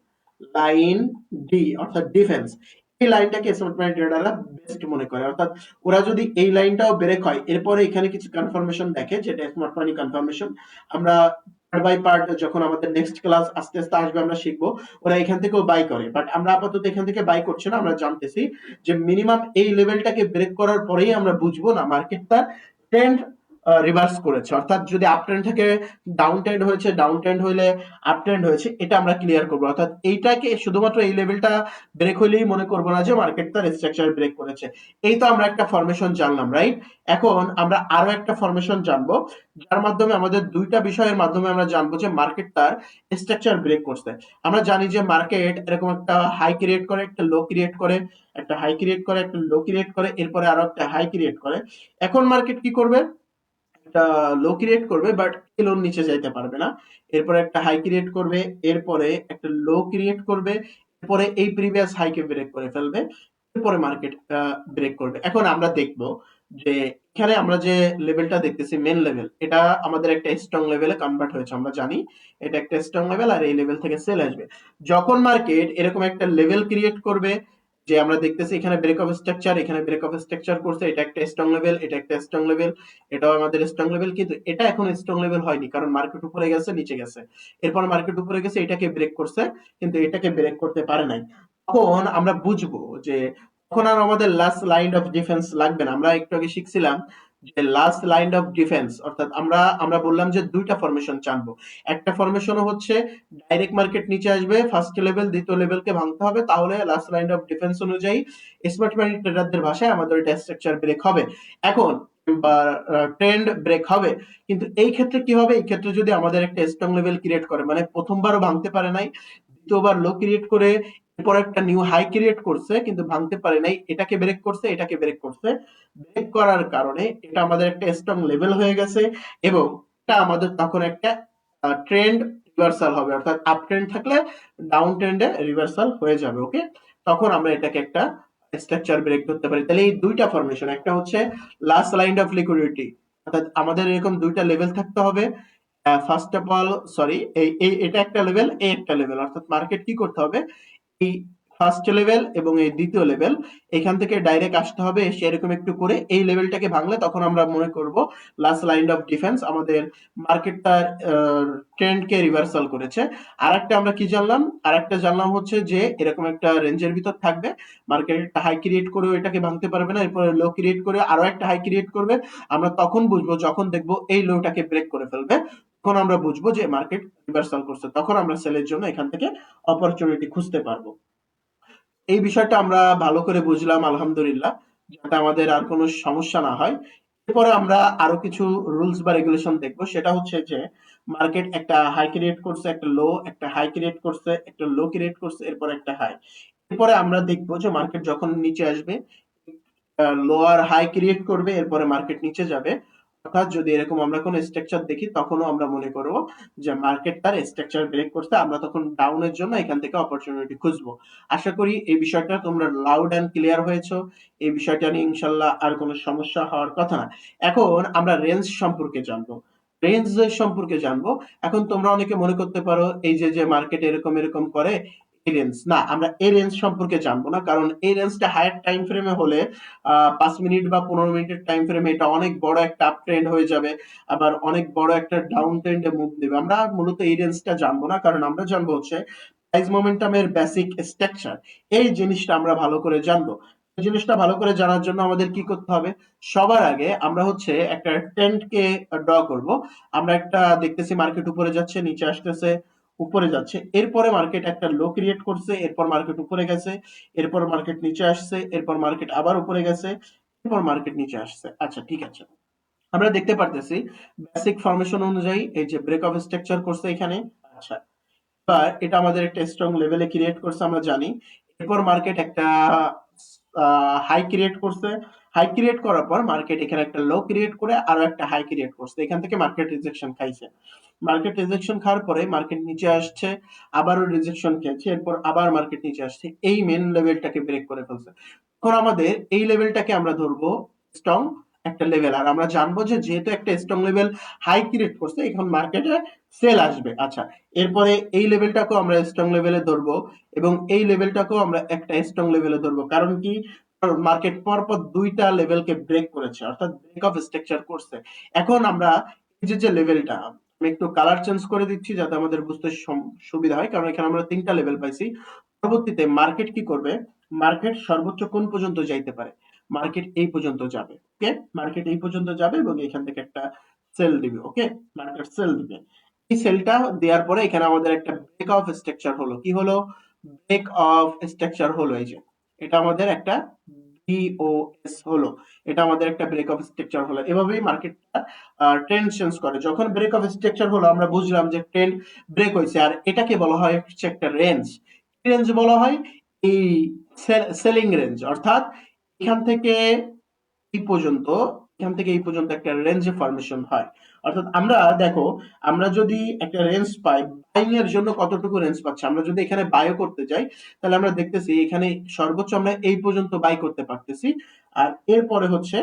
লাইন ডি অর্থাৎ ডিফেন্স। এই লাইনটাকে স্মার্ট মানি ট্রেডাররা বেস্ট মনে করে, অর্থাৎ ওরা যদি এই লাইনটাও ব্রেক হয়, এরপরে এখানে কিছু কনফার্মেশন দেখে যেটা স্মার্ট মানি কনফার্মেশন, আমরা পার্ট বাই পার্ট যখন আমাদের নেক্সট ক্লাস আস্তে আস্তে আসবে আমরা শিখবো, ওরা এখান থেকেও বাই করে। বাট আমরা আপাতত এখান থেকে বাই করছি না, আমরা জানতেছি যে মিনিমাম এই লেভেলটাকে ব্রেক করার পরেই আমরা বুঝবো না মার্কেটটা ট্রেন্ড রিভার্স করেছে, অর্থাৎ যদি আপ ট্রেন্ড থেকে ডাউন ট্রেন্ড হয়েছে, ডাউন ট্রেন্ড হইলে আপ ট্রেন্ড হয়েছে, এটা আমরা ক্লিয়ার করবো। অর্থাৎ এইটাকে শুধুমাত্র এই লেভেলটা ব্রেক হইলেই মনে করবো না যে মার্কেট তার স্ট্রাকচার ব্রেক করেছে। এই তো আমরা একটা ফরমেশন জানলাম, রাইট? এখন আমরা আরো একটা ফরমেশন জানবো, যার মাধ্যমে আমাদের দুইটা বিষয়ের মাধ্যমে আমরা জানবো যে মার্কেট তার স্ট্রাকচার ব্রেক করছে। আমরা জানি যে মার্কেট এরকম একটা হাই ক্রিয়েট করে, একটা লো ক্রিয়েট করে, একটা হাই ক্রিয়েট করে, একটা লো ক্রিয়েট করে, এরপরে আরো একটা হাই ক্রিয়েট করে। এখন মার্কেট কি করবে? একটা লো ক্রিয়েট করবে, বাট এই লোর নিচে যাইতে পারবে না। এরপরে একটা হাই ক্রিয়েট করবে, এরপরে একটা লো ক্রিয়েট করবে, এরপরে এই প্রিভিয়াস হাইকে ব্রেক করে ফেলবে, এরপরে মার্কেট ব্রেক করবে। এখন আমরা দেখব যে এখানে আমরা যে লেভেলটা দেখতেছি মেন লেভেল, এটা আমাদের একটা স্ট্রং লেভেলে কনভার্ট হয়েছে, আমরা জানি এটা একটা স্ট্রং লেভেল, আর এই লেভেল থেকে সেল আসবে। যখন মার্কেট এরকম একটা লেভেল ক্রিয়েট করবে, যে আমরা দেখতেছি এখানে ব্রেক অফ স্ট্রাকচার, এখানে ব্রেক অফ স্ট্রাকচার করছে, এটা একটা স্ট্রং লেভেল, এটা একটা স্ট্রং লেভেল, এটাও আমাদের স্ট্রং লেভেল, কিন্তু এটা এখন স্ট্রং লেভেল হয়নি, কারণ মার্কেট উপরে গেছে, নিচে গেছে, এরপর মার্কেট উপরে গেছে, এটাকে ব্রেক করছে, কিন্তু এটাকে ব্রেক করতে পারে নাই। তখন আমরা বুঝবো যে তখন আর আমাদের লাস্ট লাইন অফ ডিফেন্স লাগবে না। আমরা একটু আগে শিখছিলাম যে লাস্ট লাইন অফ ডিফেন্স, অর্থাৎ আমরা বললাম যে দুইটা ফরমেশন জানবো। একটা ফরমেশন হচ্ছে ডাইরেক্ট মার্কেট নিচে আসবে, ফার্স্ট লেভেল দ্বিতীয় লেভেলকে ভাঙতে হবে, তাহলে লাস্ট লাইন অফ ডিফেন্স অনুযায়ী স্মার্ট মানি ট্রেডারদের ভাষায় আমাদের এটা স্ট্রাকচার ব্রেক হবে। এখন বা ট্রেন্ড ব্রেক হবে, কিন্তু এই ক্ষেত্রে কি হবে? এই ক্ষেত্রে যদি আমাদের একটা স্ট্রং লেভেল ক্রিয়েট করে, মানে প্রথমবারও ভাঙতে পারে নাই, দ্বিতীয়বার লো ক্রিয়েট করে এরপর একটা নিউ হাই ক্রিয়েট করছে কিন্তু ভাঙতে পারে নাই, এটাকে ব্রেক করছে, এটাকে ব্রেক করছে, ব্রেক করার কারণে এটা আমাদের একটা স্ট্রং লেভেল হয়ে গেছে, এবং এটা আমাদের তখন একটা ট্রেন্ড রিভার্সাল হবে, অর্থাৎ আপ ট্রেন্ড থাকলে ডাউন ট্রেন্ডে রিভার্সাল হয়ে যাবে। ওকে, তখন আমরা এটাকে একটা স্ট্রাকচার ব্রেক ধরতে পারি। তাহলে এই দুইটা ফরমেশন, একটা হচ্ছে লাস্ট লাইন অফ লিকুইডিটি, অর্থাৎ আমাদের এরকম দুইটা লেভেল থাকতে হবে। ফার্স্ট অফ অল, সরি, এটা একটা লেভেল, এই একটা লেভেল, অর্থাৎ মার্কেট কি করতে হবে? এই ফার্স্ট লেভেল এবং এই দ্বিতীয় লেভেল, এখান থেকে ডাইরেক্ট আসতে হবে, এসে এরকম একটু করে এই লেভেলটাকে ভাঙলে তখন আমরা মনে করব লাস্ট লাইন অফ ডিফেন্স, আমাদের মার্কেট তার ট্রেন্ডকে রিভার্সাল করেছে। আরেকটা আমরা কি জানলাম? আরেকটা জানলাম হচ্ছে যে এরকম একটা রেঞ্জের ভিতর থাকবে, মার্কেট একটা হাই ক্রিয়েট করে এটাকে ভাঙতে পারবে না, এরপরে লো ক্রিয়েট করে আরো একটা হাই ক্রিয়েট করবে। আমরা তখন বুঝবো যখন দেখবো এই লোটাকে ব্রেক করে ফেলবে, তখন আমরা বুঝবো যে মার্কেট রিভার্সাল করছে, তখন আমরা সেলের জন্য এখান থেকে অপরচুনিটি খুঁজতে পারবো। এই বিষয়টা আমরা ভালো করে বুঝলাম, আলহামদুলিল্লাহ, যাতে আমাদের আর কোনো সমস্যা না হয়। এরপরে আমরা আরো কিছু রুলস বা রেগুলেশন দেখবো, সেটা হচ্ছে যে মার্কেট একটা হাই ক্রিয়েট করছে, একটা লো, একটা হাই ক্রিয়েট করছে, একটা লো ক্রিয়েট করছে, এরপর একটা হাই। এরপরে আমরা দেখবো যে মার্কেট যখন নিচে আসবে লোয়ার হাই ক্রিয়েট করবে, এরপরে মার্কেট নিচে যাবে, অর্থাৎ যদি এরকম আমরা কোনো স্ট্রাকচার দেখি তখনও আমরা মনে করব যে মার্কেট তার স্ট্রাকচার ব্রেক করছে, আমরা তখন ডাউনের জন্য এখান থেকে অপরচুনিটি খুঁজবো। আশা করি এই বিষয়টা তোমরা লাউড অ্যান্ড ক্লিয়ার হয়েছো। এই বিষয়টা নিয়ে ইনশাল্লাহ আর কোনো সমস্যা হওয়ার কথা না। এখন আমরা রেঞ্জ সম্পর্কে জানবো। রেঞ্জ সম্পর্কে জানবো। এখন তোমরা অনেকে মনে করতে পারো এই যে যে মার্কেট এরকম এরকম করে, এই রেঞ্জ না, আমরা এই রেঞ্জ সম্পর্কে জানবো না, কারণ এই রেঞ্জটা হায়ার টাইম ফ্রেমে হলে 5 মিনিট বা 15 মিনিটের টাইম ফ্রেমে এটা অনেক বড় একটা আপ ট্রেন্ড হয়ে যাবে, আবার অনেক বড় একটা ডাউন ট্রেন্ডে মুভ নেবে। আমরা মূলত এই রেঞ্জটা জানবো না, কারণ আমরা জানবো হচ্ছে প্রাইস মোমেন্টামের বেসিক স্ট্রাকচার। এই জিনিসটা আমরা ভালো করে জানবো। এই জিনিসটা ভালো করে জানার জন্য আমাদের কি করতে হবে? সবার আগে আমরা হচ্ছে একটা ট্রেন্ডকে ড্র করব। আমরা একটা দেখতেছি মার্কেট উপরে যাচ্ছে, নিচে আসতেছে, উপরে যাচ্ছে, এরপরে মার্কেট একটা লো ক্রিয়েট করছে, এরপর মার্কেট উপরে গেছে, এরপর মার্কেট নিচে আসছে, এরপর মার্কেট আবার উপরে গেছে, এরপর মার্কেট নিচে আসছে। আচ্ছা ঠিক আছে, আমরা দেখতে পারতেছি বেসিক ফরমেশন অনুযায়ী এই যে ব্রেক অফ স্ট্রাকচার করছে এখানে। আচ্ছা, এবার এটা আমাদের একটা স্ট্রং লেভেলে ক্রিয়েট করছে আমরা জানি। এরপর মার্কেট একটা হাই ক্রিয়েট করছে। হাই ক্রিয়েট করার পর মার্কেট এখানে একটা লো ক্রিয়েট করে আরো একটা হাই ক্রিয়েট করছে, এখান থেকে মার্কেট রিজেকশন খাইছে। মার্কেট রিজেকশন খাওয়ার পরে মার্কেট নিচে আসছে, আবারও রিজেকশন খেয়েছে, এরপর আবার মার্কেট নিচে আসছে, এই মেন লেভেলটাকে ব্রেক করে ফেলছে। এখন আমাদের এই লেভেলটাকে আমরা ধরবো স্ট্রং একটা লেভেল, আর আমরা জানবো যে যেহেতু একটা স্ট্রং লেভেল হাই ক্রিয়েট করছে, এখন মার্কেটে সেল আসবে। আচ্ছা, এরপরে এই লেভেলটাকেও আমরা স্ট্রং লেভেলে ধরবো, এবং এই লেভেলটাকেও আমরা একটা স্ট্রং লেভেলে ধরবো। কারণ কি? মার্কেট পরপর দুইটা লেভেলকে ব্রেক করেছে, অর্থাৎ ব্রেক অফ স্ট্রাকচার করছে। এখন আমরা এই যে যে লেভেলটা, আমি একটু কালার চেঞ্জ করে দিচ্ছি যাতে আমাদের বুঝতে সুবিধা হয়, কারণ এখানে আমরা তিনটা লেভেল পাইছি। পরবর্তীতে মার্কেট কি করবে? মার্কেট সর্বোচ্চ কোন পর্যন্ত যাইতে পারে? মার্কেট এই পর্যন্ত যাবে। ওকে, মার্কেট এই পর্যন্ত যাবে এবং এখান থেকে একটা সেল দিবে। ওকে, মার্কেট সেল দিবে। এই সেলটা দেওয়ার পরে এখানে আমাদের একটা ব্রেক অফ স্ট্রাকচার হলো। কি হলো? ব্রেক অফ স্ট্রাকচার হলো। এই যে এটা আমাদের একটা বিওএস হলো, এটা আমাদের একটা ব্রেক অফ স্ট্রাকচার হলো। এভাবেই মার্কেটটা ট্রেন্ড চেঞ্জ করে। যখন ব্রেক অফ স্ট্রাকচার হলো আমরা বুঝলাম যে ট্রেন্ড ব্রেক হয়েছে, আর এটাকে বলা হয় হচ্ছে একটা রেঞ্জ। রেঞ্জ বলা হয় এই সেলিং রেঞ্জ, অর্থাৎ এখান থেকে এই পর্যন্ত, এখান থেকে এই পর্যন্ত একটা রেঞ্জ ফরমেশন হয়। অর্থাৎ আমরা দেখো, আমরা যদি একটা রেঞ্জ পাই, বাইং এর জন্য কতটুকু রেঞ্জ পাচ্ছি, আমরা যদি এখানে বায়ও করতে যাই তাহলে আমরা দেখতেছি এখানে সর্বোচ্চ আমরা এই পর্যন্ত বাই করতে পারতেছি। আর এরপরে হচ্ছে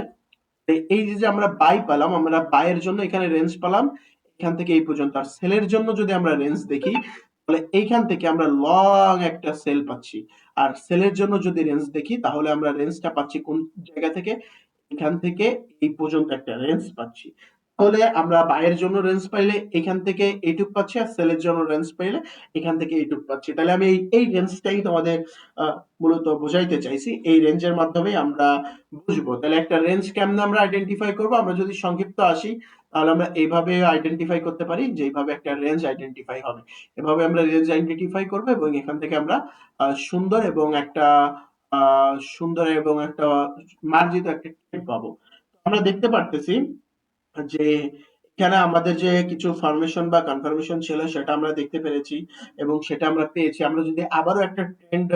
এই যে যে আমরা বাই পেলাম, আমরা বাইয়ের জন্য এখানে রেঞ্জ পেলাম এখান থেকে এই পর্যন্ত। আর সেলের জন্য যদি আমরা রেঞ্জ দেখি তাহলে এইখান থেকে আমরা লং একটা সেল পাচ্ছি। আর সেলের জন্য যদি রেঞ্জ দেখি তাহলে আমরা রেঞ্জটা পাচ্ছি কোন জায়গা থেকে? এখান থেকে এই পর্যন্ত একটা রেঞ্জ পাচ্ছি। তাহলে আমরা বাইয়ের জন্য রেঞ্জ পাইলে এখান থেকে এইটুক পাচ্ছি, আর সেলের জন্য রেঞ্জ পাইলে এখান থেকে এইটুক পাচ্ছি। তাহলে আমি এই রেঞ্জটাই তোমাদের মূলত বোঝাইতে চাইছি। এই রেঞ্জের মাধ্যমে আমরা বুঝবো। তাহলে একটা রেঞ্জ কেমনে আমরা আইডেন্টিফাই করবো? আমরা যদি সংক্ষিপ্ত আসি তাহলে আমরা এইভাবে আইডেন্টিফাই করতে পারি, যে এইভাবে একটা রেঞ্জ আইডেন্টিফাই হবে। এভাবে আমরা রেঞ্জ আইডেন্টিফাই করবো এবং এখান থেকে আমরা সুন্দর এবং একটা মার্জিত একটা ট্রেড পাবো। আমরা দেখতে পারতেছি যে এখানে আমাদের যে কিছু ফরমেশন বা কনফার্মেশন ছিল সেটা আমরা দেখতে পেরেছি, এবং সেটা আমরা পেয়েছি। আমরা যদি আবারও একটা ট্রেন্ড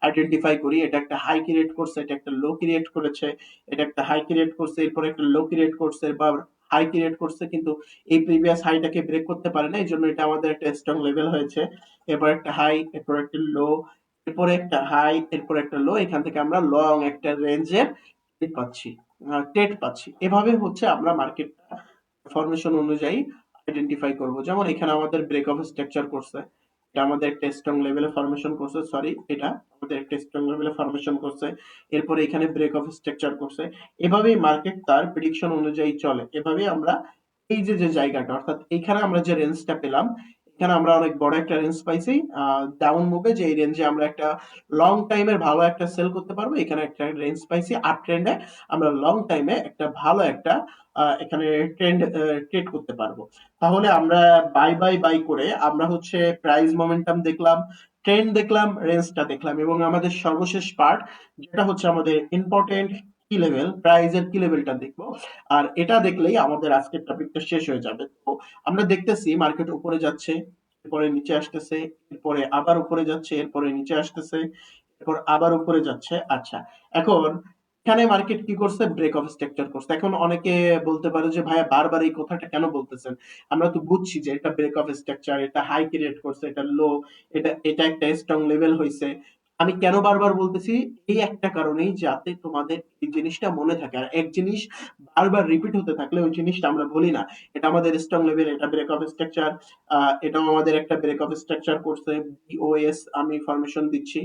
আইডেন্টিফাই করি, এটা একটা হাই ক্রিয়েট করছে, এটা একটা লো ক্রিয়েট করেছে, এটা একটা হাই ক্রিয়েট করছে, এরপর একটা লো ক্রিয়েট করছে বা হাই ক্রিয়েট করছে, কিন্তু এই প্রিভিয়াস হাইটাকে ব্রেক করতে পারে না, এই জন্য এটা আমাদের একটা স্ট্রং লেভেল হয়েছে। এরপর একটা হাই, এরপর একটা লো, এরপরে একটা হাই, এরপর একটা লো, এখান থেকে আমরা লং একটা রেঞ্জের পাচ্ছি, ট্রেড পাচ্ছি। এভাবে হচ্ছে আমরা মার্কেটটা ফরমেশন অনুযায়ী আইডেন্টিফাই করব। যেমন এখানে আমাদের ব্রেক অফ স্ট্রাকচার করছে, এটা আমাদের একটা স্ট্রং লেভেলে ফরমেশন করছে, সরি এটা আমাদের একটা স্ট্রং লেভেলে ফরমেশন করছে, এরপরে এখানে ব্রেক অফ স্ট্রাকচার করছে। এভাবেই মার্কেট তার প্রেডিকশন অনুযায়ী চলে। এভাবেই আমরা এই যে যে জায়গাটা, অর্থাৎ এখানে আমরা যে রেঞ্জটা পেলাম, এখানে আমরা অনেক বড় একটা রেঞ্জ পাইছি ডাউন মুভে, যে এই রেঞ্জে আমরা একটা লং টাইমের ভালো একটা সেল করতে পারবো। এখানে একটা রেঞ্জ পাইছি আপ ট্রেন্ডে, আমরা লং টাইমে একটা ভালো একটা এখানে ট্রেড করতে পারবো। তাহলে আমরা বাই বাই বাই করে আমরা হচ্ছে প্রাইস মোমেন্টাম দেখলাম, ট্রেন্ড দেখলাম, রেঞ্জটা দেখলাম, এবং আমাদের সর্বশেষ পার্ট যেটা হচ্ছে আমাদের ইম্পর্টেন্ট কি লেভেল, প্রাইজের কি লেভেলটা দেখবো। আর এটা দেখলেই আমাদের আজকের টপিকটা শেষ হয়ে যাবে। তো আমরা দেখতেছি মার্কেট উপরে যাচ্ছে, এরপরে নিচে আসতেছে, এরপরে আবার উপরে যাচ্ছে, এরপরে নিচে আসতেছে, এরপর আবার উপরে যাচ্ছে। আচ্ছা, এখন এখানে মার্কেট কি করছে? ব্রেক অফ স্ট্রাকচার করছে। এখন অনেকে বলতে পারে যে ভাইয়া বারবার এই কথাটা কেন বলতেছেন? আমরা তো বুঝছি যে এটা ব্রেক অফ স্ট্রাকচার, এটা হাই ক্রিয়েট করছে, এটা লো, এটা একটা স্ট্রং লেভেল হইছে। আমি কেন বারবার বলতেছি? এই একটা কারণেই, যাতে তোমাদের এই জিনিসটা মনে থাকে। আর এক জিনিস বারবার রিপিট হতে থাকলে ওই জিনিসটা আমরা ভুলি না। এটা আমাদের স্ট্রং লেভেল, এটা ব্রেক অফ স্ট্রাকচার, এটাও আমাদের একটা ব্রেক অফ স্ট্রাকচার করছে। বিওএস আমি ফরমেশন দিচ্ছি,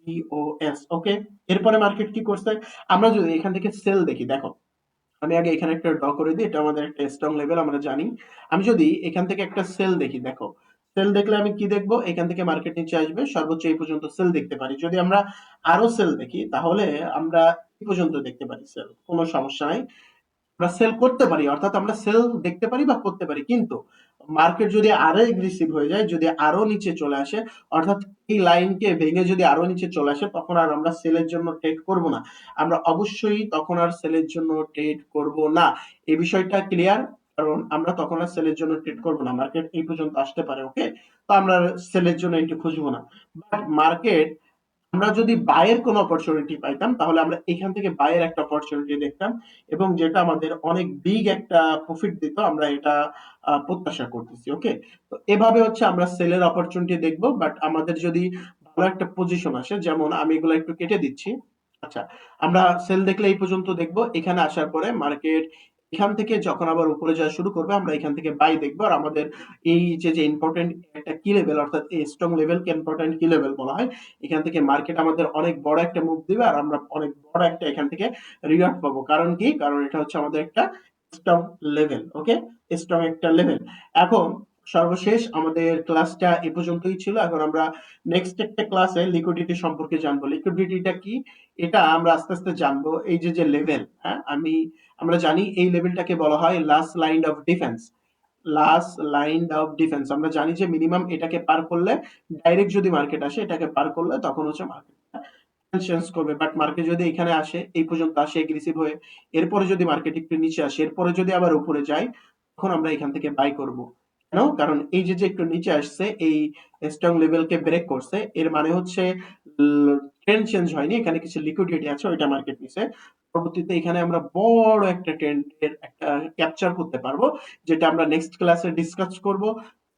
বিওএস, ওকে। এরপরে মার্কেট কি করছে? আমরা যদি এখান থেকে সেল দেখি, দেখো আমি আগে এখানে একটা ড্র করে দিই, এটা আমাদের একটা স্ট্রং লেভেল আমরা জানি। আমি যদি এখান থেকে একটা সেল দেখি, দেখো সেল দেখলে আমি কি দেখবো? এখান থেকে মার্কেট নিচে আসবে, সর্বোচ্চ এই পর্যন্ত সেল দেখতে পারি। যদি আমরা আরো সেল দেখি তাহলে আমরা এই পর্যন্ত দেখতে পারি সেল, কোনো সমস্যা নাই। আমরা সেল করতে পারি, অর্থাৎ আমরা সেল দেখতে পারি বা করতে পারি, কিন্তু মার্কেট যদি আরো এগ্রেসিভ হয়ে যায়, যদি আরো নিচে চলে আসে, অর্থাৎ এই লাইনকে ভেঙে যদি আরো নিচে চলে আসে, তখন আর আমরা সেলের জন্য ট্রেড করব না। আমরা অবশ্যই তখন আর সেলের জন্য ট্রেড করব না। এই বিষয়টা ক্লিয়ার? কারণ আমরা তখন আর সেলের জন্য ট্রেড করব না, মার্কেট এই পর্যন্ত আসতে পারে, ওকে। তো আমরা সেলের জন্য এন্ট্রি খুঁজবো না। বাট মার্কেট, আমরা যদি বায়ের কোনো অপরচুনিটি পাইতাম তাহলে আমরা এখান থেকে বায়ের একটা অপরচুনিটি দেখতাম, এবং যেটা আমাদের অনেক বিগ একটা প্রফিট দিত, আমরা এটা প্রত্যাশা করতেছি, ওকে। তো এভাবে হচ্ছে আমরা সেলের অপরচুনিটি দেখব। বাট আমাদের যদি ভালো একটা পজিশন আসে, যেমন আমি এগুলো একটু কেটে দিচ্ছি। আচ্ছা, আমরা সেল দেখলে এই পর্যন্ত দেখব, এখানে আসার পরে মার্কেট এখান থেকে যখন আবার উপরে যাওয়া শুরু করবে, আমরা এখান থেকে বাই দেখবো। আর আমাদের এই যে ইম্পর্টেন্ট একটা কি লেভেল, অর্থাৎ এই স্ট্রং লেভেলকে ইম্পর্টেন্ট কি লেভেল বলা হয়, এখান থেকে মার্কেট আমাদের অনেক বড় একটা মুভ দিবে, আর আমরা অনেক বড় একটা এখান থেকে রিওয়ার্ড পাবো। কারণ কি? কারণ এটা হচ্ছে আমাদের একটা স্ট্রং লেভেল, ওকে, স্ট্রং একটা লেভেল। এখন সর্বশেষ আমাদের ক্লাসটা এ পর্যন্তই ছিল। এখন আমরা নেক্সট একটা ক্লাসে লিকুইডিটি সম্পর্কে জানবো। লিকুইডিটিটা কি এটা আমরা আস্তে আস্তে জানবো। এই যে লেভেল, হ্যাঁ, আমরা জানি এই লেভেলটাকে বলা হয় last line of defence. Last line of defence আমরা জানি যে মিনিমাম এটাকে পার করলে, ডাইরেক্ট যদি মার্কেট আসে এটাকে পার করলে, তখন হচ্ছে মার্কেট চেঞ্জ করবে। বাট মার্কেট যদি এখানে আসে, এই পর্যন্ত আসে এগ্রেসিভ হয়ে, এরপরে যদি মার্কেট একটু নিচে আসে, এরপরে যদি আবার উপরে যায়, তখন আমরা এখান থেকে বাই করব। কেন? কারণ এই যে একটু নিচে আসছে, এই স্ট্রং লেভেলকে ব্রেক করছে, এর মানে হচ্ছে ট্রেন্ড চেঞ্জ হয়নি, এখানে কিছু লিকুইডিটি আছে, ওইটা মার্কেট নিছে। পরবর্তীতে এখানে আমরা বড় একটা ট্রেন্ডের একটা ক্যাপচার করতে পারবো, যেটা আমরা নেক্সট ক্লাসে ডিসকাস করব।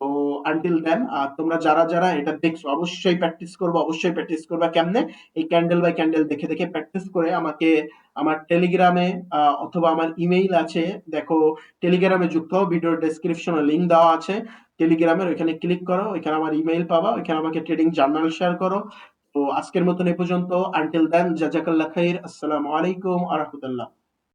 তো আনটিল দেন, তোমরা যারা যারা এটা দেখছো অবশ্যই প্র্যাকটিস করবো, অবশ্যই প্র্যাকটিস করবা। কেমনে? এই ক্যান্ডেল বাই ক্যান্ডেল দেখে দেখে প্র্যাকটিস করে আমাকে আমার টেলিগ্রামে অথবা আমার ইমেইল আছে, দেখো টেলিগ্রামে যুক্ত হও, ভিডিওর ডেসক্রিপশনে লিংক দেওয়া আছে টেলিগ্রামের, ওইখানে ক্লিক করো, ওইখানে আমার ইমেইল পাবা, ওইখানে আমাকে ট্রেডিং জার্নাল শেয়ার করো। তো আজকের মতন এ পর্যন্ত। আনটিল দেন, জাজাকাল্লাহ খাইর, আসসালামু আলাইকুম আ রহমতুল্লাহ।